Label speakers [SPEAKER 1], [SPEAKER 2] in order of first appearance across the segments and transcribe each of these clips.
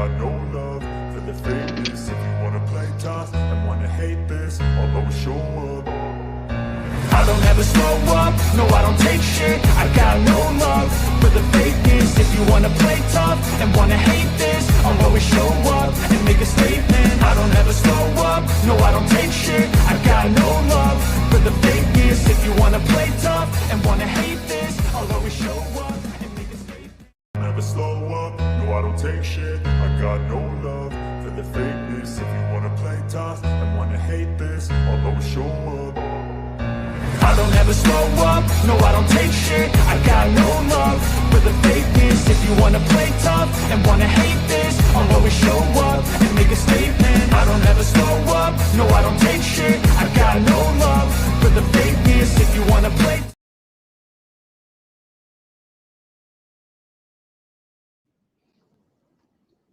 [SPEAKER 1] got no love for the fakeness. If you wanna play tough and wanna hate this, I'll always show up. I don't ever slow up, no I don't take shit. I got no love for the fakeness. If you wanna play tough and wanna hate this, I'll always show up and make a statement. I don't ever slow up, no I don't take shit. I got no love for the fakeness. If you wanna play tough and wanna hate this, I'll always show up and make a statement. I never slow up, no I don't take shit. I got no love for the fakeness. If you wanna play tough and wanna hate this, I'll always show up. I don't ever slow up, no I don't take shit. I got no love for the fakeness. If you wanna play tough and wanna hate this, I'll always show up and make a statement. I don't ever slow up, no I don't take shit. I got no love for the fakeness. If you wanna play.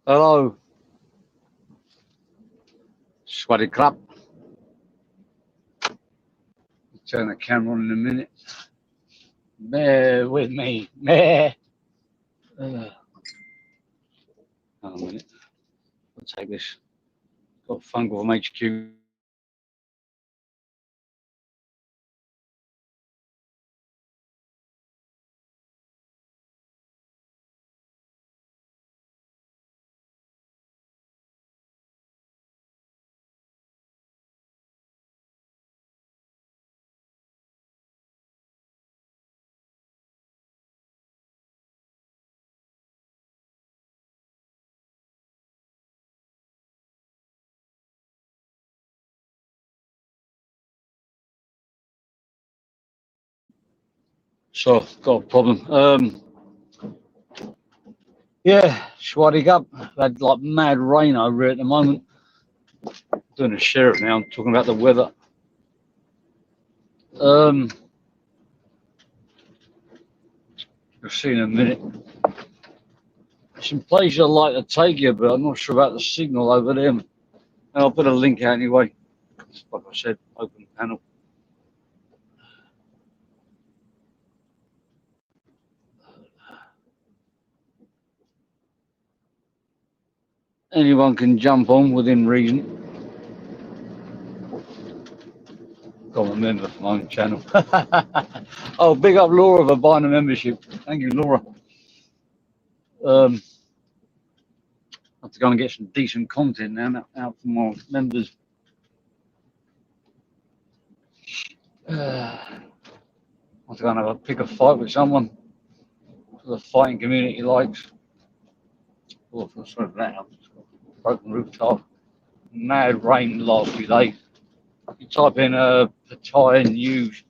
[SPEAKER 2] Hello. Swaddy crap. Turn the camera on in a minute. Bear with me. Bear. Hang on a minute. I'll take this. Got a phone call from HQ. So, got a problem. Yeah, Swaddy up. Had like mad rain over here at the moment. Doing a sheriff now. I'm talking about the weather. You'll see in a minute. Some places I'd like to take you, but I'm not sure about the signal over there. And I'll put a link out anyway. Like I said, open panel. Anyone can jump on within reason. Got a member for my own channel. Oh, big up Laura for buying a membership. Thank you, Laura. I have to go and get some decent content now out for my members. I have to go and have a pick a fight with someone for the fighting community likes. Oh, sorry for that. I've just got a broken rooftop. Mad rain the last few days. You type in Pattaya news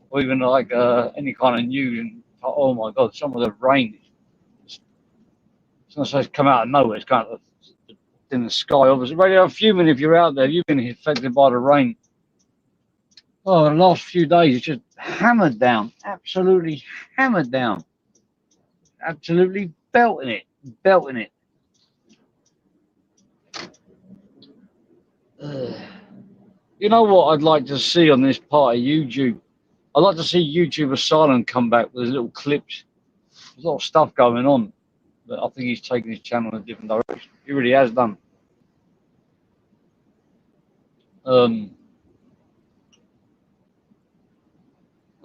[SPEAKER 2] or even like any kind of news and oh my god, some of the rain. It's not supposed to come out of nowhere. It's kind of in the sky. Obviously, Radio Fuming, if you're out there, you've been affected by the rain. Oh, the last few days it's just hammered down, absolutely hammered down, absolutely belting it. You know what I'd like to see on this part of YouTube? I'd like to see YouTube Asylum come back with little clips. There's a lot of stuff going on, but I think he's taking his channel in a different direction. He really has done. There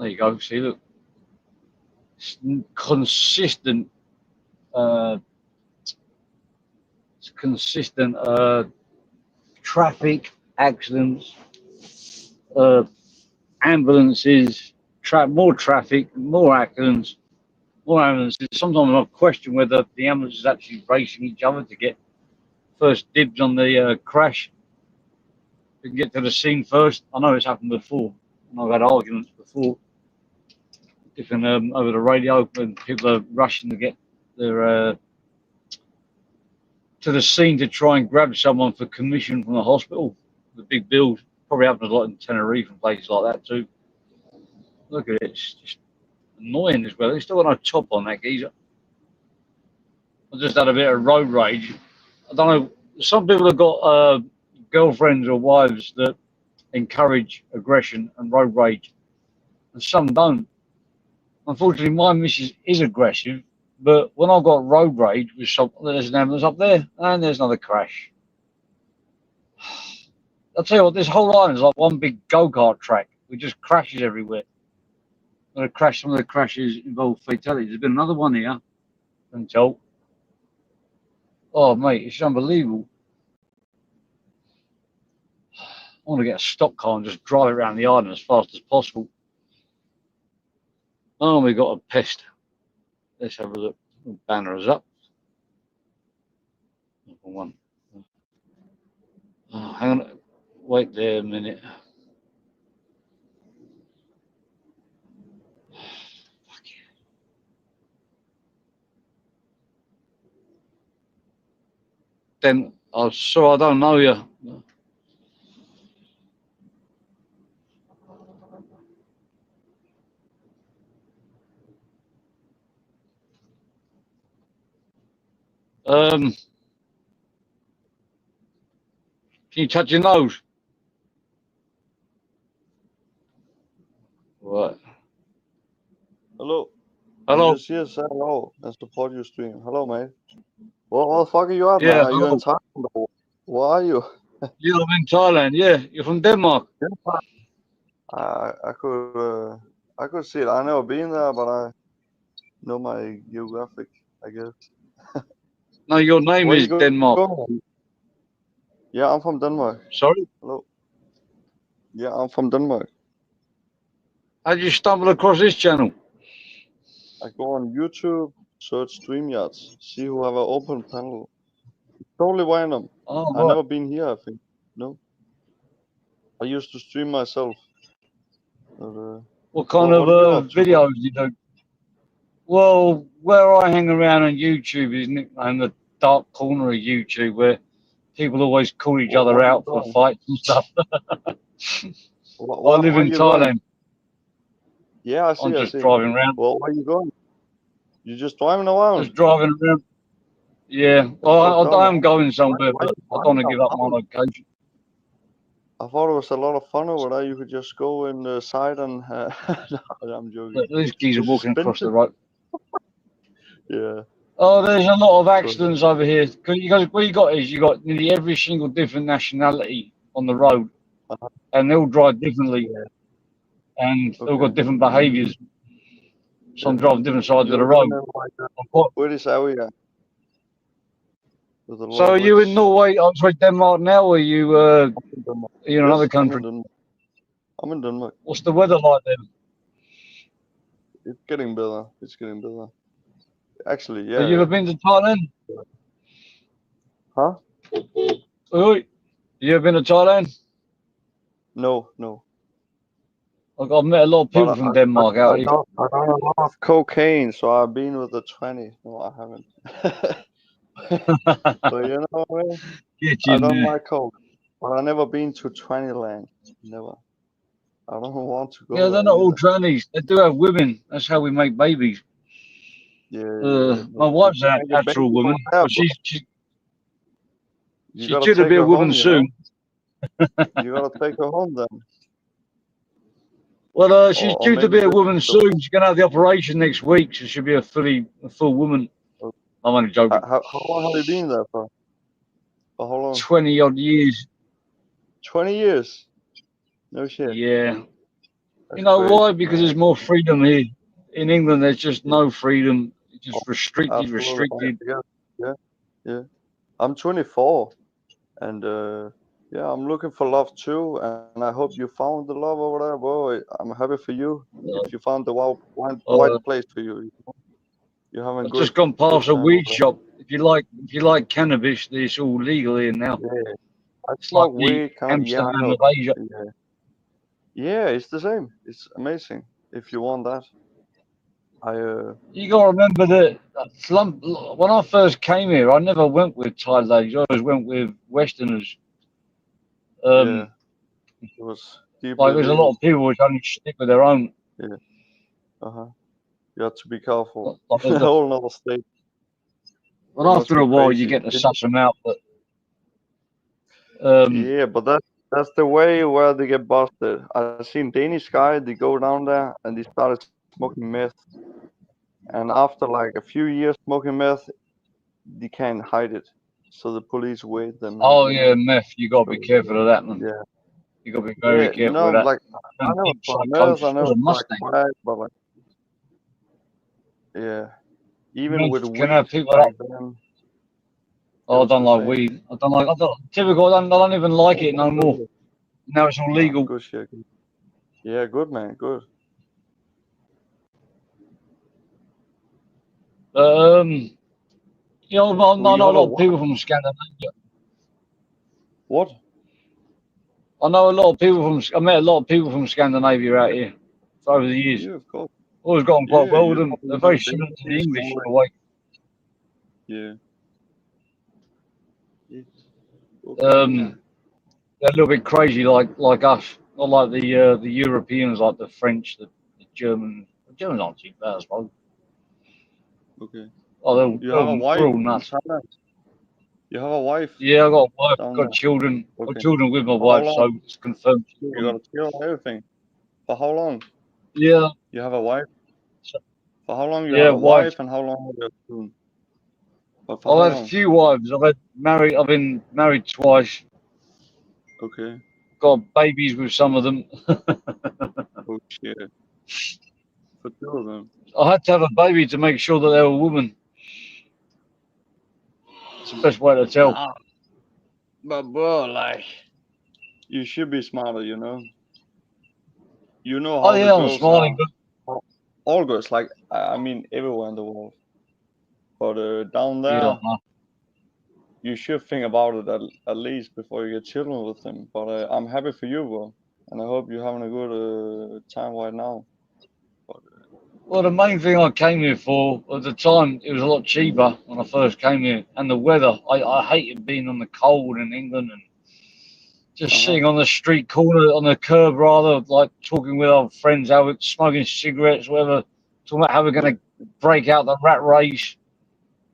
[SPEAKER 2] you go. See, look, it's consistent. Traffic accidents, ambulances, more traffic, more accidents, more ambulances. Sometimes I question whether the ambulances are actually racing each other to get first dibs on the crash. We can get to the scene first. I know it's happened before, and I've had arguments before, different over the radio when people are rushing to get their to the scene to try and grab someone for commission from the hospital. The big bills probably happens a lot in Tenerife and places like that too. Look at it, it's just annoying as well. There's still got no top on that geezer. I just had a bit of road rage. I don't know, some people have got girlfriends or wives that encourage aggression and road rage, and some don't. Unfortunately, my missus is aggressive, But when I got road rage with there's an ambulance up there, and there's another crash. I'll tell you what, this whole island is like one big go-kart track with just crashes everywhere. Some of the crashes involve fatalities. There's been another one here, I'm told. Oh, mate, it's unbelievable. I want to get a stock car and just drive around the island as fast as possible. Oh, we got a pest. Let's have a look. Banner is up. One. Oh, hang on. Wait there a minute. Then, oh, sorry, I don't know you. Can you touch your nose? Right.
[SPEAKER 3] Hello.
[SPEAKER 2] Hello.
[SPEAKER 3] I'm just here to say hello and support your stream. Hello, mate. What the fuck are you at,
[SPEAKER 2] Yeah,
[SPEAKER 3] man? Are you
[SPEAKER 2] hello.
[SPEAKER 3] in Thailand? Where are you?
[SPEAKER 2] Yeah, I'm in Thailand. Yeah, you're from Denmark.
[SPEAKER 3] I could see it. I never been there, but I know my geographic, I guess.
[SPEAKER 2] No, your name
[SPEAKER 3] Where
[SPEAKER 2] is
[SPEAKER 3] you
[SPEAKER 2] Denmark.
[SPEAKER 3] going? Yeah, I'm from Denmark.
[SPEAKER 2] Sorry?
[SPEAKER 3] Hello. Yeah, I'm from Denmark.
[SPEAKER 2] How did you stumble across this channel?
[SPEAKER 3] I go on YouTube, search StreamYards, see who have an open panel. Totally random.
[SPEAKER 2] Oh,
[SPEAKER 3] I've
[SPEAKER 2] right.
[SPEAKER 3] never been here, I think. No. I used to stream myself. But,
[SPEAKER 2] What kind
[SPEAKER 3] what are you
[SPEAKER 2] of
[SPEAKER 3] up to?
[SPEAKER 2] videos do you do? Well, where I hang around on YouTube is nicknamed the dark corner of YouTube, where people always call each other
[SPEAKER 3] What are you
[SPEAKER 2] out for
[SPEAKER 3] doing?
[SPEAKER 2] fights and stuff. I live
[SPEAKER 3] Where
[SPEAKER 2] in
[SPEAKER 3] you going?
[SPEAKER 2] Thailand.
[SPEAKER 3] Yeah, I
[SPEAKER 2] I'm just
[SPEAKER 3] see.
[SPEAKER 2] driving around.
[SPEAKER 3] Well, where you going? You just driving around?
[SPEAKER 2] Just driving around. Yeah,
[SPEAKER 3] So dumb.
[SPEAKER 2] I am going somewhere,
[SPEAKER 3] Why
[SPEAKER 2] but
[SPEAKER 3] you
[SPEAKER 2] I don't want to
[SPEAKER 3] driving
[SPEAKER 2] give up my
[SPEAKER 3] around?
[SPEAKER 2] location.
[SPEAKER 3] I thought it was a lot of fun over there. You could just go in the side and no, I'm joking.
[SPEAKER 2] But these geese are
[SPEAKER 3] It's
[SPEAKER 2] walking across the
[SPEAKER 3] expensive.
[SPEAKER 2] road.
[SPEAKER 3] Yeah.
[SPEAKER 2] Oh, there's a lot of accidents over here. What you got is you got nearly every single different nationality on the road,
[SPEAKER 3] Uh-huh.
[SPEAKER 2] and they all drive differently,
[SPEAKER 3] Yeah.
[SPEAKER 2] and they've got
[SPEAKER 3] Okay.
[SPEAKER 2] different behaviours. Some
[SPEAKER 3] Yeah.
[SPEAKER 2] drive on different sides of
[SPEAKER 3] You're
[SPEAKER 2] the
[SPEAKER 3] living
[SPEAKER 2] road.
[SPEAKER 3] in like a
[SPEAKER 2] What?
[SPEAKER 3] British area with a lot
[SPEAKER 2] So
[SPEAKER 3] of
[SPEAKER 2] are you in
[SPEAKER 3] Brits.
[SPEAKER 2] Norway? I'm sorry, Denmark now, or are you
[SPEAKER 3] I'm in Denmark.
[SPEAKER 2] in
[SPEAKER 3] Yes,
[SPEAKER 2] another
[SPEAKER 3] I'm
[SPEAKER 2] country?
[SPEAKER 3] in Denmark. I'm in Denmark.
[SPEAKER 2] What's the weather like there?
[SPEAKER 3] It's getting better. It's getting better. Actually,
[SPEAKER 2] Have you
[SPEAKER 3] yeah.
[SPEAKER 2] ever been to Thailand?
[SPEAKER 3] Huh?
[SPEAKER 2] Oi, you ever been to Thailand?
[SPEAKER 3] No.
[SPEAKER 2] I've met a lot of people
[SPEAKER 3] But
[SPEAKER 2] from Denmark
[SPEAKER 3] I
[SPEAKER 2] out here.
[SPEAKER 3] done a lot of cocaine, so I've been with the 20. No, I haven't. But you know, man,
[SPEAKER 2] Get
[SPEAKER 3] I
[SPEAKER 2] in
[SPEAKER 3] don't
[SPEAKER 2] there.
[SPEAKER 3] like coke. But I never been to 20 land. Never. I don't want to
[SPEAKER 2] Yeah,
[SPEAKER 3] go
[SPEAKER 2] they're
[SPEAKER 3] there
[SPEAKER 2] not all
[SPEAKER 3] either.
[SPEAKER 2] trannies. They do have women. That's how we make babies.
[SPEAKER 3] Yeah.
[SPEAKER 2] My
[SPEAKER 3] But
[SPEAKER 2] wife's
[SPEAKER 3] you
[SPEAKER 2] a
[SPEAKER 3] make a
[SPEAKER 2] natural
[SPEAKER 3] baby
[SPEAKER 2] woman,
[SPEAKER 3] over there,
[SPEAKER 2] but
[SPEAKER 3] bro.
[SPEAKER 2] she's
[SPEAKER 3] You gotta
[SPEAKER 2] due to
[SPEAKER 3] take
[SPEAKER 2] be a
[SPEAKER 3] her
[SPEAKER 2] woman
[SPEAKER 3] home, you know?
[SPEAKER 2] soon.
[SPEAKER 3] You gotta take her home then.
[SPEAKER 2] Well, she's
[SPEAKER 3] Or
[SPEAKER 2] due to
[SPEAKER 3] maybe
[SPEAKER 2] be a
[SPEAKER 3] just
[SPEAKER 2] woman soon. She's going to have the operation next week, so she'll be a full woman. I'm only joking.
[SPEAKER 3] how long have you been there for? For how long?
[SPEAKER 2] 20 odd years.
[SPEAKER 3] 20 years. No shit.
[SPEAKER 2] Yeah.
[SPEAKER 3] That's
[SPEAKER 2] You know
[SPEAKER 3] crazy,
[SPEAKER 2] why? Because
[SPEAKER 3] man.
[SPEAKER 2] there's more freedom here. In England, there's just
[SPEAKER 3] Yeah.
[SPEAKER 2] no freedom. It's just
[SPEAKER 3] Oh,
[SPEAKER 2] restricted.
[SPEAKER 3] absolutely. Yeah. I'm 24, and yeah, I'm looking for love too. And I hope you found the love over there, bro. I'm happy for you. If you found the right place for you, you're having
[SPEAKER 2] I've
[SPEAKER 3] good
[SPEAKER 2] just gone past a
[SPEAKER 3] time
[SPEAKER 2] weed
[SPEAKER 3] over
[SPEAKER 2] shop. If you like cannabis, it's all legal here now.
[SPEAKER 3] there. Yeah, I
[SPEAKER 2] It's like
[SPEAKER 3] smoke
[SPEAKER 2] the
[SPEAKER 3] weed. Yeah, I
[SPEAKER 2] Amsterdam
[SPEAKER 3] know.
[SPEAKER 2] of Asia.
[SPEAKER 3] Yeah, it's the same. It's amazing. If you want that,
[SPEAKER 2] You got to remember that when I first came here, I never went with Thai ladies. I always went with Westerners.
[SPEAKER 3] yeah, it was deeply
[SPEAKER 2] Like there's a lot
[SPEAKER 3] illegal.
[SPEAKER 2] of people which only stick with their own.
[SPEAKER 3] Yeah. You have to be careful.
[SPEAKER 2] Like,
[SPEAKER 3] A whole nother state.
[SPEAKER 2] but
[SPEAKER 3] It must
[SPEAKER 2] after
[SPEAKER 3] be
[SPEAKER 2] a while, you
[SPEAKER 3] crazy.
[SPEAKER 2] get to suss them out. But
[SPEAKER 3] Yeah, but that's the way where they get busted. I seen Danish guy. They go down there and they started smoking meth, and after like a few years smoking meth, they can't hide it, so the police wait them, and
[SPEAKER 2] Oh yeah, meth. You got to be
[SPEAKER 3] so,
[SPEAKER 2] careful of that, man.
[SPEAKER 3] yeah,
[SPEAKER 2] You got to be very
[SPEAKER 3] yeah.
[SPEAKER 2] careful of that.
[SPEAKER 3] Like I
[SPEAKER 2] And
[SPEAKER 3] never
[SPEAKER 2] deep
[SPEAKER 3] tried meth, I
[SPEAKER 2] psychosis. It was
[SPEAKER 3] never
[SPEAKER 2] a
[SPEAKER 3] tried
[SPEAKER 2] Mustang.
[SPEAKER 3] crack, but like yeah, even with
[SPEAKER 2] Meth can
[SPEAKER 3] weed
[SPEAKER 2] have people that.
[SPEAKER 3] back then, it
[SPEAKER 2] Oh, I
[SPEAKER 3] was
[SPEAKER 2] don't
[SPEAKER 3] the
[SPEAKER 2] like
[SPEAKER 3] same.
[SPEAKER 2] weed. I don't like. I don't, typical. I don't even like it no more. Now it's all
[SPEAKER 3] Ah,
[SPEAKER 2] legal.
[SPEAKER 3] good shit. Yeah, good man, good.
[SPEAKER 2] Um, you know, I
[SPEAKER 3] Do
[SPEAKER 2] know
[SPEAKER 3] you
[SPEAKER 2] a
[SPEAKER 3] have a
[SPEAKER 2] lot of
[SPEAKER 3] wife?
[SPEAKER 2] people from Scandinavia.
[SPEAKER 3] What?
[SPEAKER 2] I know a lot of people from. I met a lot of people from Scandinavia out here over the years.
[SPEAKER 3] Yeah, of course.
[SPEAKER 2] Always got on quite
[SPEAKER 3] Yeah,
[SPEAKER 2] well with
[SPEAKER 3] you
[SPEAKER 2] them.
[SPEAKER 3] probably
[SPEAKER 2] They're very
[SPEAKER 3] know
[SPEAKER 2] similar to the
[SPEAKER 3] Danish,
[SPEAKER 2] English in
[SPEAKER 3] Norway.
[SPEAKER 2] a way.
[SPEAKER 3] Yeah. Yeah. Okay, man.
[SPEAKER 2] They're a little bit crazy like us, not like the Europeans, like the French, the Germans. The Germans aren't too bad, I suppose.
[SPEAKER 3] Okay.
[SPEAKER 2] Oh,
[SPEAKER 3] You have a
[SPEAKER 2] they're
[SPEAKER 3] wife
[SPEAKER 2] all
[SPEAKER 3] in
[SPEAKER 2] nuts.
[SPEAKER 3] Thailand? You have a wife
[SPEAKER 2] Yeah, I got a wife,
[SPEAKER 3] down
[SPEAKER 2] got
[SPEAKER 3] there?
[SPEAKER 2] children, got
[SPEAKER 3] Okay.
[SPEAKER 2] children with my
[SPEAKER 3] For how
[SPEAKER 2] wife,
[SPEAKER 3] long?
[SPEAKER 2] so it's confirmed she's a
[SPEAKER 3] You got
[SPEAKER 2] woman.
[SPEAKER 3] a chill and everything. For how long?
[SPEAKER 2] Yeah,
[SPEAKER 3] You have a wife?
[SPEAKER 2] so,
[SPEAKER 3] For how long you
[SPEAKER 2] yeah,
[SPEAKER 3] have a
[SPEAKER 2] wife.
[SPEAKER 3] wife and how long have you children? But for how
[SPEAKER 2] I've had a
[SPEAKER 3] long?
[SPEAKER 2] few wives. I've been married twice.
[SPEAKER 3] Okay.
[SPEAKER 2] Got babies with some of them.
[SPEAKER 3] Oh shit. For two of them.
[SPEAKER 2] I had to have a baby to make sure that they were a woman. It's the best way to tell.
[SPEAKER 3] Nah, but bro, like you should be smarter, you know. You know
[SPEAKER 2] Oh
[SPEAKER 3] how the
[SPEAKER 2] yeah, I'm
[SPEAKER 3] girls
[SPEAKER 2] smiling,
[SPEAKER 3] are.
[SPEAKER 2] but
[SPEAKER 3] All girls, like I mean everywhere in the world. But down
[SPEAKER 2] yeah,
[SPEAKER 3] there, you should think about it at least before you get children with them. But I'm happy for you, bro, and I hope you're having a good time right now. But
[SPEAKER 2] well, the main thing I came here for at the time, it was a lot cheaper when I first came here, and the weather. I hated being on the cold in England and just
[SPEAKER 3] uh-huh.
[SPEAKER 2] sitting on the street corner, on the curb rather, like talking with our friends, how we're smoking cigarettes, whatever, talking about how we're
[SPEAKER 3] Yeah,
[SPEAKER 2] going to break out the rat race.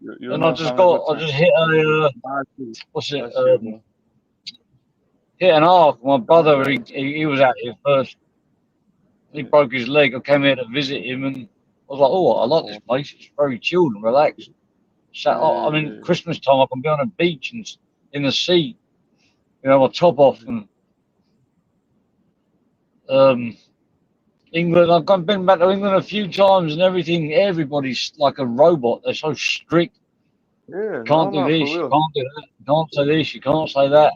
[SPEAKER 3] you're
[SPEAKER 2] And I
[SPEAKER 3] not
[SPEAKER 2] just
[SPEAKER 3] having a good
[SPEAKER 2] got, I
[SPEAKER 3] time.
[SPEAKER 2] just hit a,
[SPEAKER 3] That's you,
[SPEAKER 2] what's it,
[SPEAKER 3] that's you, bro.
[SPEAKER 2] hit an arc. My
[SPEAKER 3] Calm
[SPEAKER 2] brother,
[SPEAKER 3] down.
[SPEAKER 2] he was out here first. He
[SPEAKER 3] Yeah,
[SPEAKER 2] broke his leg. I came here to visit him, and I was like, oh, I like this
[SPEAKER 3] oh,
[SPEAKER 2] place. It's very chilled and relaxed. So,
[SPEAKER 3] yeah,
[SPEAKER 2] I
[SPEAKER 3] yeah,
[SPEAKER 2] mean,
[SPEAKER 3] yeah.
[SPEAKER 2] Christmas time, I can be on a beach and in the sea, my top off. And um, England, been back to England a few times and everything. Everybody's like a robot. They're so strict.
[SPEAKER 3] Yeah, no,
[SPEAKER 2] Can't do
[SPEAKER 3] no, for
[SPEAKER 2] this. You
[SPEAKER 3] real.
[SPEAKER 2] can't do that. You can't say this. You can't say that.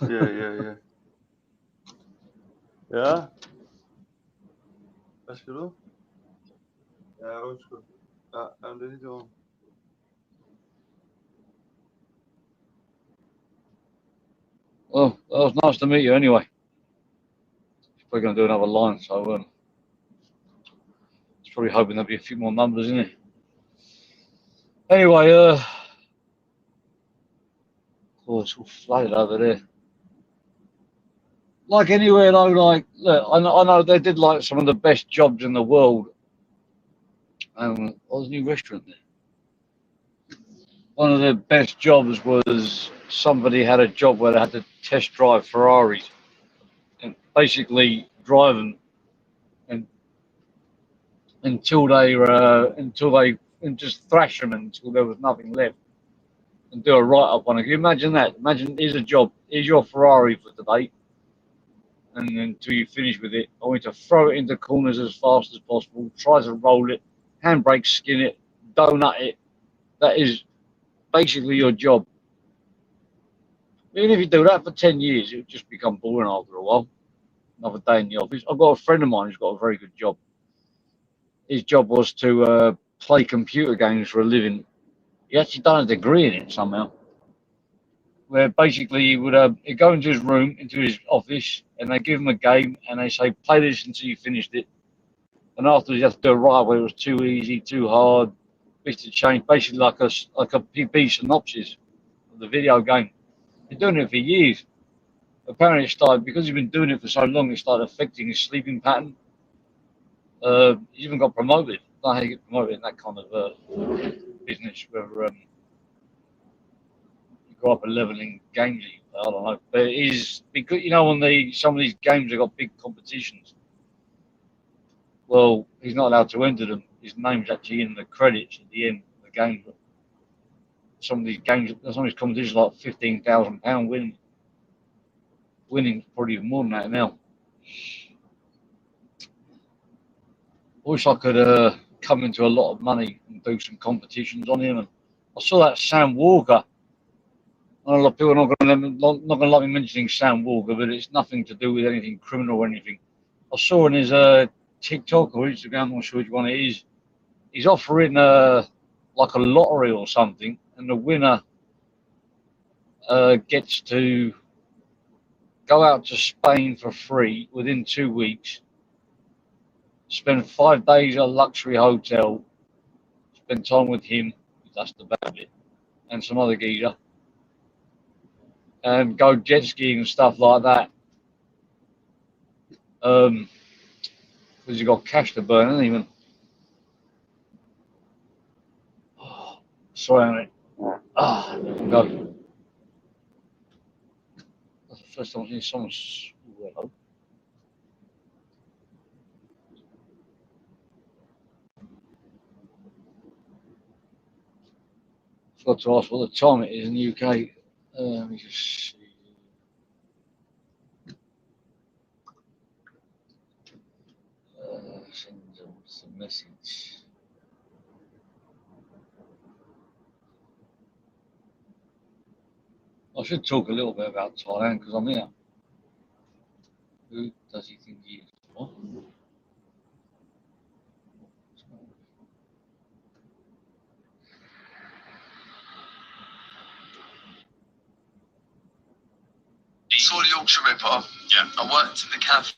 [SPEAKER 3] Yeah, yeah, yeah. Ja, hvad skal du? Ja, undskyld. Ja, jamen, det er lige det.
[SPEAKER 2] Well, it was nice to meet you anyway. We're going to do another line, so it's probably hoping there'll be a few more numbers in it. Anyway, oh, it's all flooded over there. Like anywhere though, like look, I know they did like some of the best jobs in the world. What was a new restaurant there? One of the best jobs was somebody had a job where they had to test drive Ferraris and basically drive them and until they and just thrash them until there was nothing left and do a write up on it. Can you imagine that? Imagine here's a job, here's your Ferrari for today, and until you finish with it, I want you to throw it into corners as fast as possible, try to roll it, handbrake skin it, donut it. That is basically your job. Even if you do that for 10 years, it would just become boring after a while. Another day in the office. I've got a friend of mine who's got a very good job. His job was to play computer games for a living. He actually done a degree in it somehow. Where basically he'd go into his room, into his office, and they give him a game, and they say, play this until you finished it. And afterwards, you have to do a write whether it was too easy, too hard, bits to change, basically like a PB synopsis of the video game. Been doing it for years. Apparently, it started because he's been doing it for so long. It started affecting his sleeping pattern. He's even got promoted. I don't know how you get promoted in that kind of business where you go up a level in games. I don't know, but it is because when some of these games have got big competitions. Well, he's not allowed to enter them. his name's actually in the credits at the end of the game. But some of these games, some of these competitions, like £15,000 winning probably even more than that now. I wish I could come into a lot of money and do some competitions on him. And I saw that Sam Walker. I know a lot of people are not going to like me mentioning Sam Walker, but it's nothing to do with anything criminal or anything. I saw in his TikTok or Instagram, I'm not sure which one it is, he's offering like a lottery or something, and the winner gets to go out to Spain for free within 2 weeks, spend 5 days at a luxury hotel, spend time with him, that's the bad bit, and some other geezer, and go jet skiing and stuff like that. Because you got cash to burn, hasn't he? Even. Oh, sorry, mate. Go. That's the first time I've seen someone. Hello. Forgot to ask what the time it is in the UK. Let me just see. Send some message. I should talk a little bit about Thailand because I'm here. Who does he think he is? What?
[SPEAKER 4] Saw the Yorkshire Ripper. Yeah. I worked in the cafe.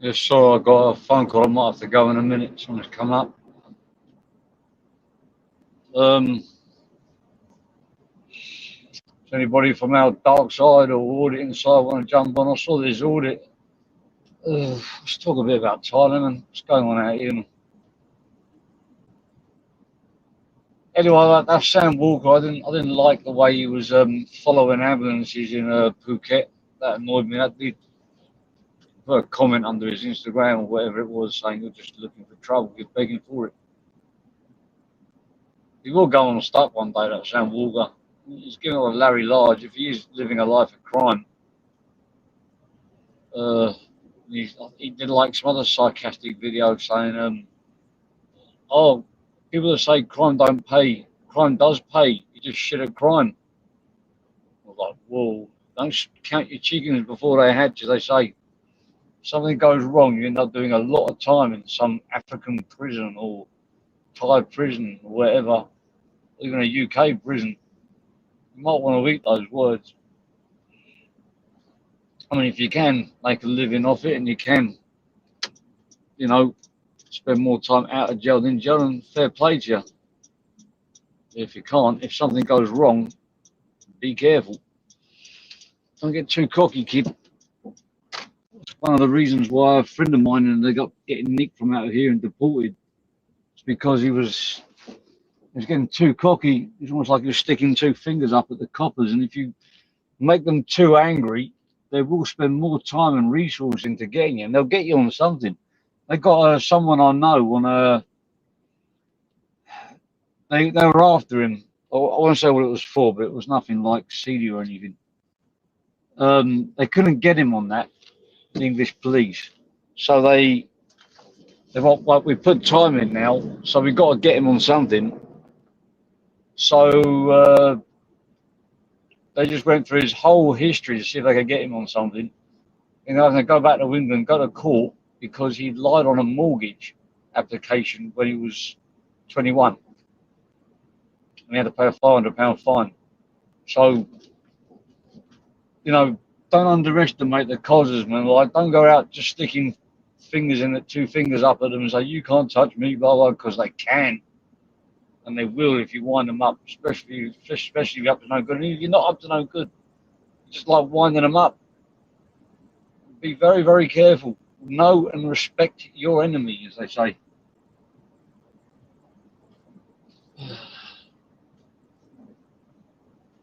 [SPEAKER 2] Yes, sorry, I got a phone call. I might have to go in a minute. Someone's come up. Is anybody from our dark side or audit inside want to jump on? I saw this audit. Let's talk a bit about Thailand and what's going on out here. Anyway, that's Sam Walker. I didn't like the way he was following ambulances in Phuket. That annoyed me. That did put a comment under his Instagram or whatever it was saying you're just looking for trouble. You're begging for it. He will go on a stop one day, that Sam Walker. He's giving on Larry Large. If he is living a life of crime, he did like some other sarcastic video saying, oh, people that say crime don't pay, crime does pay. You just shit at crime. I was like, whoa, don't count your chickens before they hatch, as they say. If something goes wrong, you end up doing a lot of time in some African prison or Thai prison or whatever, even a UK prison. You might want to eat those words. I mean, if you can make a living off it and you can, you know, spend more time out of jail than jail, and fair play to you. If you can't, if something goes wrong, be careful. Don't get too cocky, kid. It's one of the reasons why a friend of mine and they got getting nicked from out of here and deported. It's because he was getting too cocky. It's almost like he was sticking two fingers up at the coppers, and if you make them too angry, they will spend more time and resource into getting you, and they'll get you on something. They got someone I know on a. They were after him. I won't say what it was for, but it was nothing like seedy or anything. They couldn't get him on that, the English police. So they've like we put time in now, so we've got to get him on something. So they just went through his whole history to see if they could get him on something. And they're going to go back to England, go to court because he lied on a mortgage application when he was 21. And he had to pay a £500 fine. So, you know, don't underestimate the causes, man. Like, don't go out just sticking fingers in it, 2 fingers up at them and say, you can't touch me, blah, blah, because they can. And they will if you wind them up, especially if you're up to no good. And if you're not up to no good, just like winding them up. Be very, very careful. Know and respect your enemy, as they say.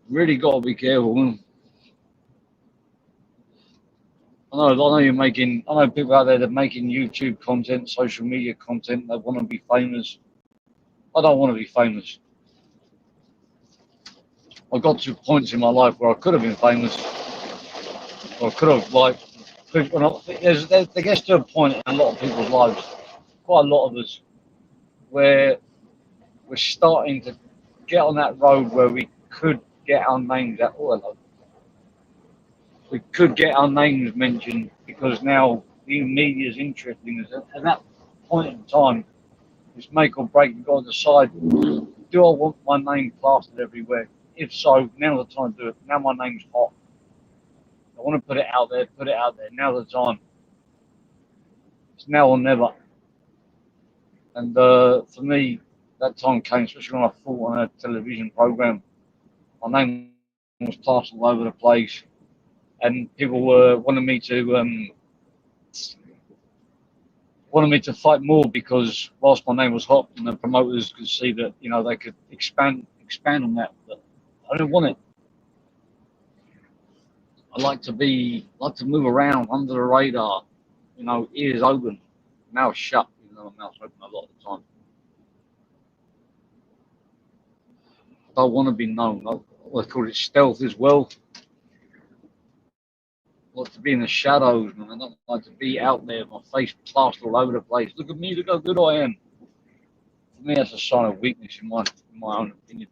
[SPEAKER 2] Really got to be careful. I know you're making. I know people out there that are making YouTube content, social media content. They want to be famous. I don't want to be famous. I got to points in my life where I could have been famous. Or I could have there gets to a point in a lot of people's lives, quite a lot of us, where we're starting to get on that road where we could get our names out. Oh, hello. We could get our names mentioned because now the media is interested in us. At that point in time, it's make or break. You've got to decide, do I want my name plastered everywhere? If so, now's the time to do it. Now my name's hot. I want to put it out there, Now's the time. It's now or never. And for me, that time came, especially when I fought on a television program. My name was plastered all over the place. And people were wanting me to fight more because whilst my name was hot and the promoters could see that, you know, they could expand on that, but I didn't want it. I like to move around under the radar, you know, ears open, mouth shut, even though my mouth's open a lot of the time. I don't want to be known. I call it stealth as well. I like to be in the shadows, man. I don't like to be out there, my face plastered all over the place. Look at me, look how good I am. For me, that's a sign of weakness, in my own opinion.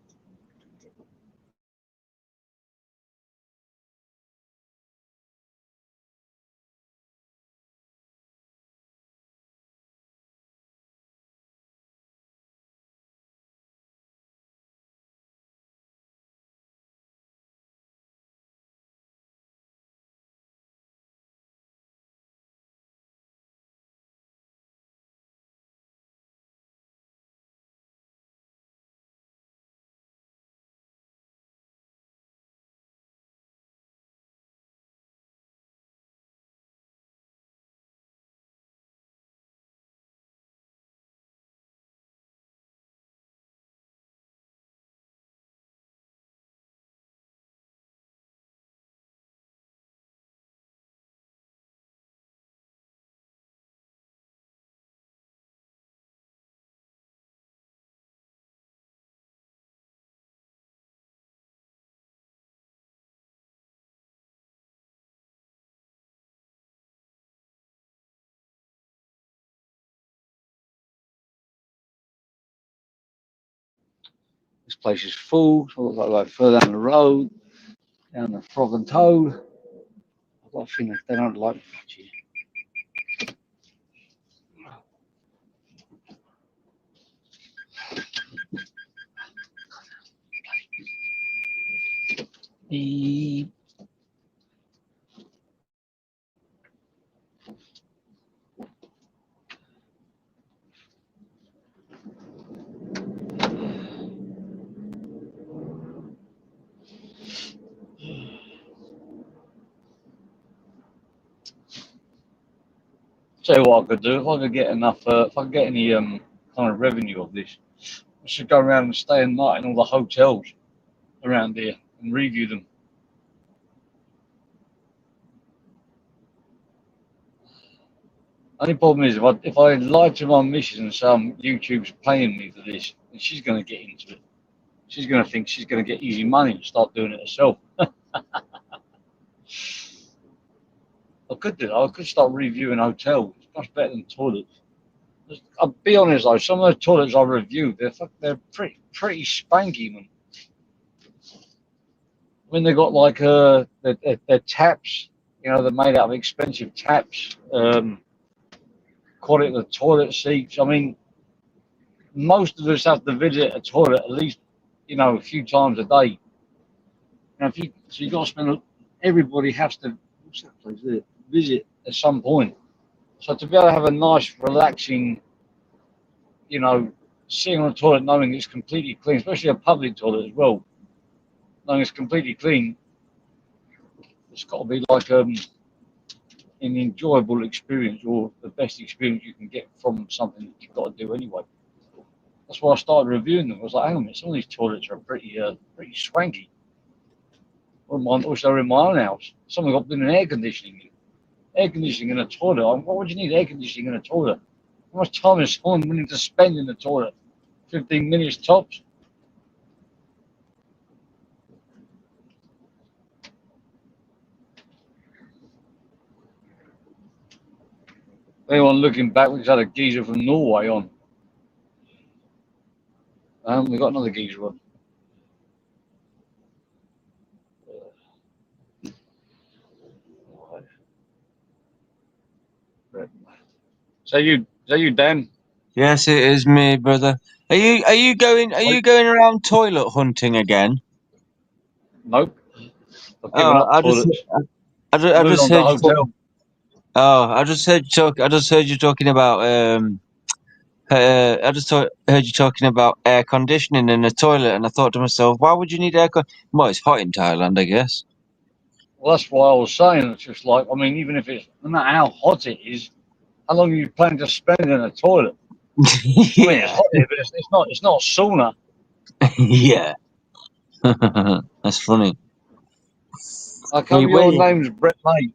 [SPEAKER 2] This place is full, so I go further down the road, down the Frog and Toad. I've got a feeling they don't like me much here. Beep. Tell you what I could do, if I could get enough, if I could get any kind of revenue of this, I should go around and stay a night in all the hotels around here and review them. Only problem is if I lie to my missus and say YouTube's paying me for this, then she's going to get into it. She's going to think she's going to get easy money and start doing it herself. I could do that. I could start reviewing hotels. It's much better than toilets. I'll be honest though, some of the toilets I reviewed, they're pretty spanky, man. When they got like their taps, you know, they're made out of expensive taps. Quality of the toilet seats. I mean, most of us have to visit a toilet at least, you know, a few times a day. Now, so you got to spend. Everybody has to. What's that place? Visit at some point. So to be able to have a nice, relaxing, you know, sitting on a toilet knowing it's completely clean, especially a public toilet as well, knowing it's completely clean, it's got to be like an enjoyable experience or the best experience you can get from something that you've got to do anyway. That's why I started reviewing them. I was like, hang on a minute, some of these toilets are pretty swanky. Also in my own house, some have got air conditioning. Air conditioning in a toilet. Why would you need air conditioning in a toilet? How much time is someone willing to spend in the toilet? 15 minutes tops. Anyone looking back, we just had a geezer from Norway on. We got another geezer on. Is that you, Dan?
[SPEAKER 5] Yes, it is me, brother. Are you going around toilet hunting again?
[SPEAKER 2] Nope. I've given up toilets.
[SPEAKER 5] I just
[SPEAKER 2] Moved on
[SPEAKER 5] heard
[SPEAKER 2] to hotel.
[SPEAKER 5] I just heard you talking about heard you talking about air conditioning in a toilet, and I thought to myself, why would you need air con? Well, it's hot in Thailand, I guess.
[SPEAKER 2] Well, that's why I was saying. It's just like, I mean, even if it's, no matter how hot it is, how long are you planning to spend in a toilet?
[SPEAKER 5] Yeah.
[SPEAKER 2] I mean, it's hot here, but it's not sauna.
[SPEAKER 5] Yeah. That's funny.
[SPEAKER 2] How come your name's Brett May?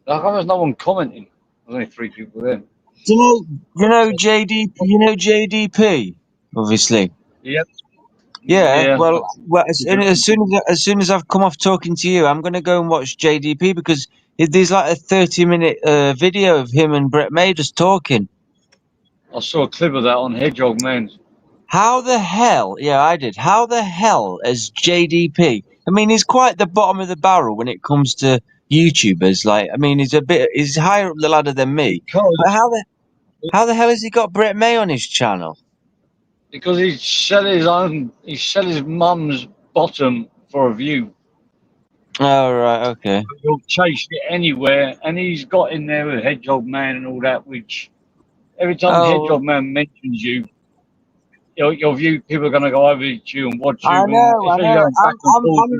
[SPEAKER 2] How come there's no one commenting? There's only 3 people there.
[SPEAKER 5] You know JDP, obviously.
[SPEAKER 2] Yep.
[SPEAKER 5] Yeah. Well, as soon as I've come off talking to you, I'm gonna go and watch JDP because there's like a 30-minute video of him and Brett May just talking.
[SPEAKER 2] I saw a clip of that on Hedgehog Man's.
[SPEAKER 5] How the hell? Yeah, I did. How the hell is JDP? I mean, he's quite the bottom of the barrel when it comes to YouTubers. Like, I mean, he's higher up the ladder than me. But how the hell has he got Brett May on his channel?
[SPEAKER 2] Because he sell his mum's bottom for a view.
[SPEAKER 5] Oh, right, okay.
[SPEAKER 2] He'll chase it anywhere, and he's got in there with Hedgehog Man and all that, which every time Hedgehog Man mentions you, your view, people are going to go over to you and watch you.
[SPEAKER 5] I know.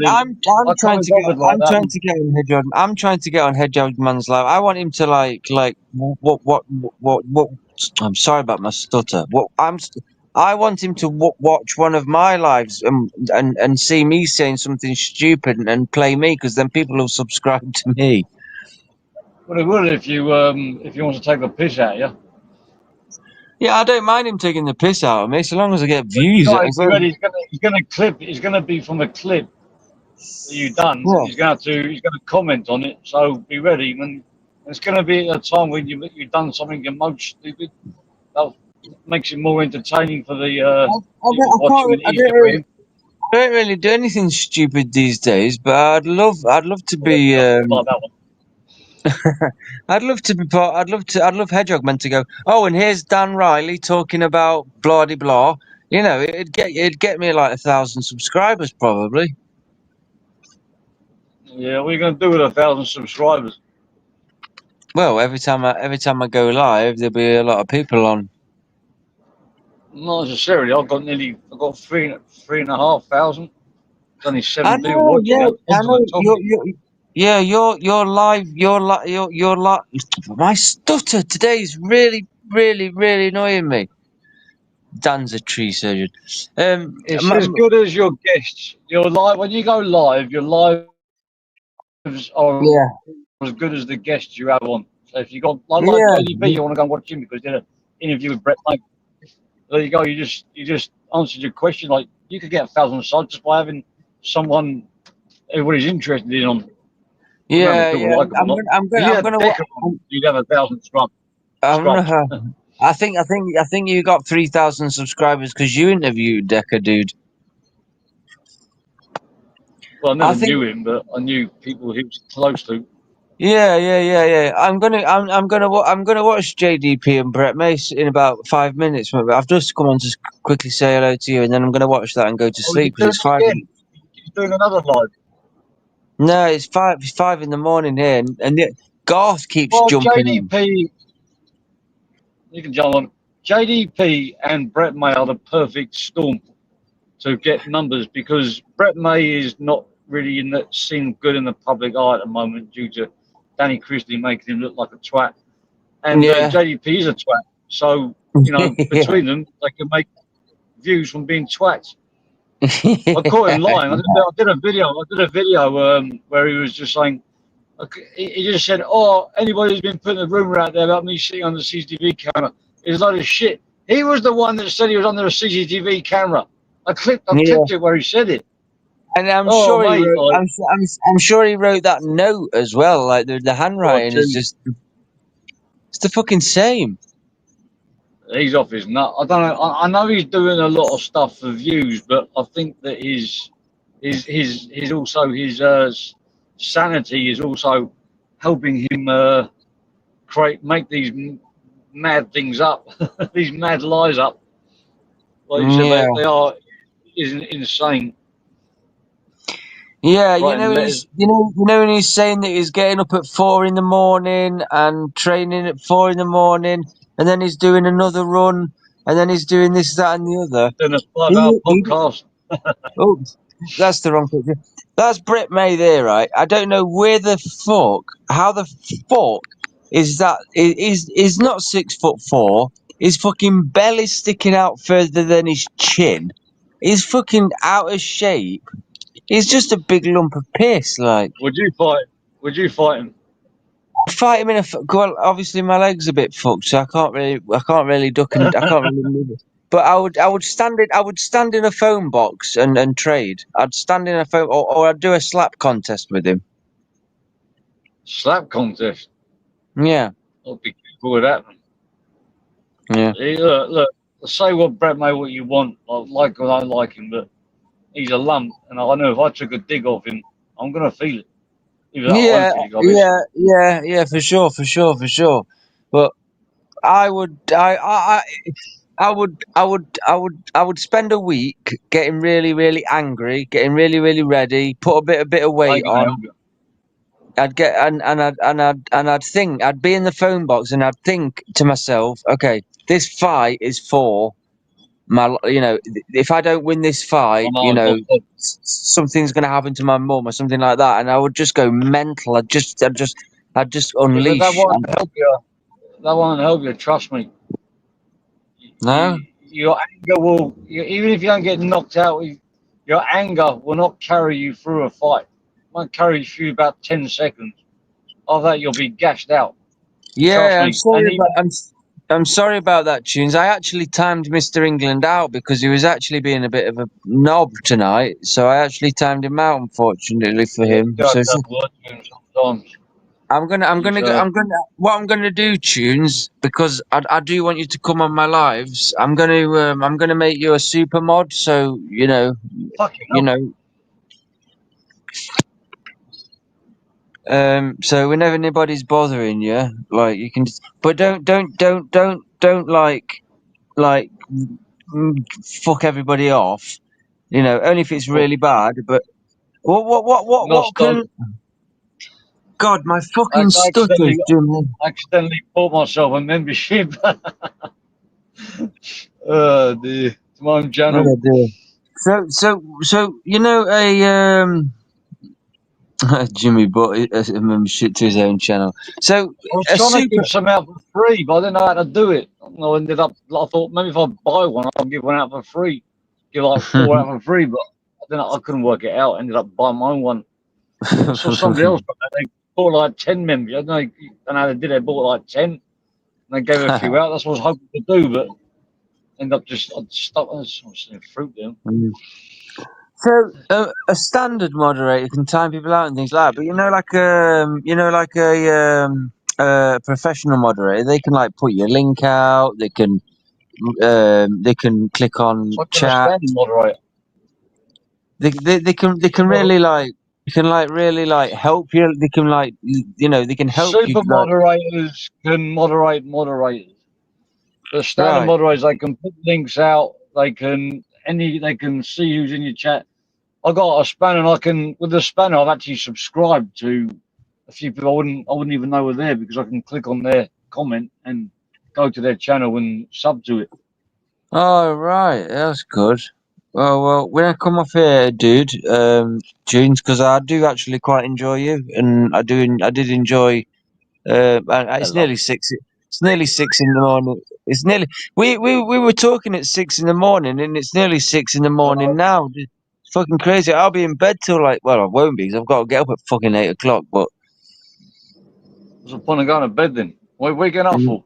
[SPEAKER 5] I'm trying to get on Hedgehog Man's live. I want him to like what I'm sorry about my stutter. I want him to watch one of my lives and see me saying something stupid and play me, because then people will subscribe to me.
[SPEAKER 2] Well, it would if you want to take the piss out of you.
[SPEAKER 5] Yeah, I don't mind him taking the piss out of me, so long as I get views.
[SPEAKER 2] He's going to be from a clip that you've done. Yeah. He's going to comment on it. So be ready. When it's going to be at a time when you've done something you're most stupid. That makes it more entertaining for the.
[SPEAKER 5] I don't really do anything stupid these days, but I'd love to be.
[SPEAKER 2] Like that one.
[SPEAKER 5] I'd love to be part. I'd love Hedgehog Man to go. Oh, and here's Dan Riley talking about blah de blah. You know, it'd get me like 1,000 subscribers probably.
[SPEAKER 2] Yeah, what are you going to do with 1,000 subscribers?
[SPEAKER 5] Well, every time I go live, there'll be a lot of people on.
[SPEAKER 2] Not necessarily. I've got 3,500. It's only 7 people watching.
[SPEAKER 5] I know. Yeah, you're live. You're live. My stutter today is really, really, really annoying me. Dan's a tree surgeon.
[SPEAKER 2] It's as good as your guests. Your live when you go live, your lives are as good as the guests you have on. So if you got like
[SPEAKER 5] Yeah.
[SPEAKER 2] JDP, you want to go and watch him because he did an interview with Brett May. There you go. You just answered your question. Like you could get 1,000 subs just by having someone everybody's interested in on.
[SPEAKER 5] Yeah,
[SPEAKER 2] People
[SPEAKER 5] yeah.
[SPEAKER 2] like them a lot.
[SPEAKER 5] I'm
[SPEAKER 2] If you
[SPEAKER 5] gonna,
[SPEAKER 2] had Decker on, you'd have 1,000 scrubs.
[SPEAKER 5] I'm
[SPEAKER 2] Scrubs.
[SPEAKER 5] gonna, I think you got 3,000 subscribers because you interviewed Decker, dude.
[SPEAKER 2] Well, I
[SPEAKER 5] I
[SPEAKER 2] never
[SPEAKER 5] think,
[SPEAKER 2] knew him, but I knew people he was close to.
[SPEAKER 5] yeah. I'm gonna watch JDP and Brett Mace in about 5 minutes. I've just come on to quickly say hello to you, and then I'm gonna watch that and go to
[SPEAKER 2] Oh, he's
[SPEAKER 5] sleep because
[SPEAKER 2] doing
[SPEAKER 5] it's
[SPEAKER 2] it
[SPEAKER 5] five.
[SPEAKER 2] again. He's doing another live.
[SPEAKER 5] No, it's five. It's 5 in the morning here, and Garth keeps
[SPEAKER 2] Well,
[SPEAKER 5] jumping on.
[SPEAKER 2] JDP, you can jump on. JDP and Brett May are the perfect storm to get numbers because Brett May is not really seen good in the public eye at the moment due to Danny Christie making him look like a twat. And
[SPEAKER 5] Yeah.
[SPEAKER 2] JDP is a twat. So,
[SPEAKER 5] Yeah.
[SPEAKER 2] between them, they can make views from being twats. I caught him lying. I did a video where he was just saying, he just said, "Oh, anybody who's been putting a rumor out there about me sitting on the CCTV camera is a load of shit." He was the one that said he was under a CCTV camera. I clipped it where he said it.
[SPEAKER 5] And I'm
[SPEAKER 2] Oh,
[SPEAKER 5] sure he
[SPEAKER 2] mate,
[SPEAKER 5] wrote. I'm sure he wrote that note as well. Like the handwriting is just. It's the fucking same.
[SPEAKER 2] He's off his nut. I don't know. I know he's doing a lot of stuff for views, but I think that his sanity is also helping him make these mad things up, these mad lies up. Like you said,
[SPEAKER 5] Yeah.
[SPEAKER 2] they are insane.
[SPEAKER 5] Yeah,
[SPEAKER 2] Right,
[SPEAKER 5] you know when he's saying that he's getting up at 4 in the morning and training at 4 in the morning, and then he's doing another run, and then he's doing this, that, and the other.
[SPEAKER 2] doing a 5-hour podcast.
[SPEAKER 5] Oh, that's the wrong picture. That's Brett May there, right? I don't know how the fuck is that? Is not 6'4". His fucking belly sticking out further than his chin. He's fucking out of shape. He's just a big lump of piss. Like,
[SPEAKER 2] Would you fight? Would you fight him?
[SPEAKER 5] fight him in a. Well, obviously my leg's a bit fucked, so I can't really duck and I can't really move it. But I would stand in a phone box and trade. I'd stand in a phone, or I'd do a slap contest with him.
[SPEAKER 2] Slap contest.
[SPEAKER 5] Yeah,
[SPEAKER 2] I'll be careful with that.
[SPEAKER 5] yeah.
[SPEAKER 2] Look. Say what Brett May what you want. I like or I don't like him, but he's a lump, and I know if I took a dig off him, I'm gonna feel it. Even though I won't feel it,
[SPEAKER 5] Yeah, for sure. But I would spend a week getting really, really angry, getting really, really ready, put a bit of weight on. I'd get I'd be in the phone box and I'd think to myself, okay, this fight is for my, if I don't win this fight, something's gonna happen to my mum or something like that, and I would just go mental. I'd just unleash.
[SPEAKER 2] That won't help you. That won't help you. Trust me.
[SPEAKER 5] No.
[SPEAKER 2] Your anger will, even if you don't get knocked out, your anger will not carry you through a fight. It won't carry you through about 10 seconds. After that, you'll be gashed out.
[SPEAKER 5] Yeah, I'm sorry about that, Tunes. I actually timed Mr. England out because he was actually being a bit of a knob tonight. So I actually timed him out, unfortunately for him. So what I'm gonna do, Tunes, because I do want you to come on my lives. I'm gonna make you a super mod. So so whenever anybody's bothering you, like you can, but don't fuck everybody off. Only if it's really bad. But what can? God, my fucking stutter's doing me.
[SPEAKER 2] I accidentally bought myself a membership. Oh dear, it's my own channel.
[SPEAKER 5] Oh, dear. So Jimmy bought a membership to his own channel. So
[SPEAKER 2] I was trying to give some out for free, but I didn't know how to do it. I thought maybe if I buy one, I'll give one out for free. Give like 4 out for free, but I couldn't work it out. I ended up buying my own one. I saw somebody else, bought like 10 members. I don't know how they did it. They bought like 10. And they gave a few out. That's what I was hoping to do, but end up just I'd stuck on some fruit there.
[SPEAKER 5] So a standard moderator can time people out and things like that, but a professional moderator, they can like put your link out. They can click on
[SPEAKER 2] So I can
[SPEAKER 5] chat.
[SPEAKER 2] understand the moderator.
[SPEAKER 5] They can really really help you. They can they can help you.
[SPEAKER 2] Super moderators can moderate moderators. The standard
[SPEAKER 5] Right.
[SPEAKER 2] moderators, they can put links out. They can see who's in your chat. I got a spanner, and I can with the spanner. I've actually subscribed to a few people. I wouldn't even know were there because I can click on their comment and go to their channel and sub to it.
[SPEAKER 5] Oh right, that's good. Well, when I come off here, dude, Tunes, because I do actually quite enjoy you, and I did enjoy. And it's
[SPEAKER 2] Hello.
[SPEAKER 5] nearly 6. It's nearly 6 in the morning. It's nearly. We were talking at 6 in the morning, and it's nearly 6 in the morning now. It's fucking crazy. I'll be in bed till I won't be because I've got to get up at fucking 8 o'clock. But
[SPEAKER 2] What's the point of going to bed then? What are you getting up for?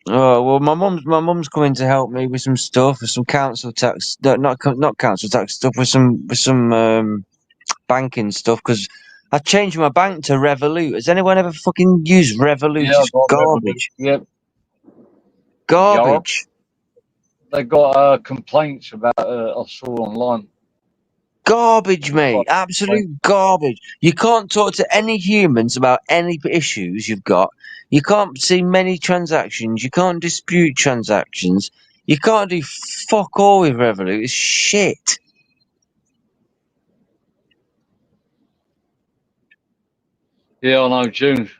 [SPEAKER 5] oh well, my mum's coming to help me with some stuff, with some council tax, not council tax stuff, with some banking stuff because I changed my bank to Revolut. Has anyone ever fucking used Revolut?
[SPEAKER 2] Yeah,
[SPEAKER 5] It's garbage.
[SPEAKER 2] Yep.
[SPEAKER 5] Garbage.
[SPEAKER 2] They got complaints about I saw online.
[SPEAKER 5] Garbage, mate. Absolute garbage. You can't talk to any humans about any issues you've got. You can't see many transactions. You can't dispute transactions. You can't do fuck all with Revolut. It's shit.
[SPEAKER 2] Yeah, I know, June.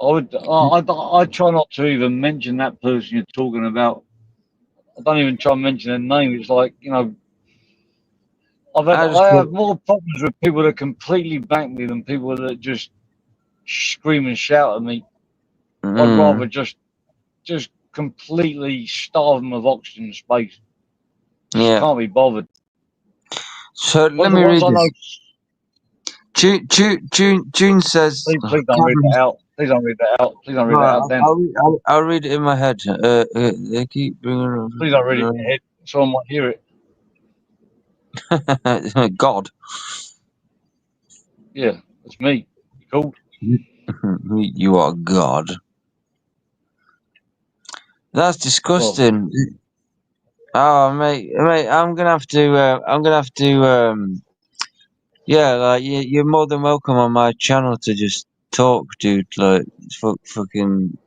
[SPEAKER 2] I try not to even mention that person you're talking about. I don't even try and mention their name. It's like, I have more problems with people that completely back me than people that just scream and shout at me. I'd rather just completely starve them of oxygen space.
[SPEAKER 5] Yeah.
[SPEAKER 2] Can't be bothered.
[SPEAKER 5] So let me read this. June says.
[SPEAKER 2] Please don't read that out. Please don't read that out. Please don't read that out, Dan.
[SPEAKER 5] I'll read it in my head. They keep bringing.
[SPEAKER 2] Please don't read it in your head. Someone might hear
[SPEAKER 5] it. God.
[SPEAKER 2] Yeah, it's me. You called?
[SPEAKER 5] You are God. That's disgusting. Oh, mate, I'm gonna have to. Yeah, like you're more than welcome on my channel to just talk, dude. Like, fucking,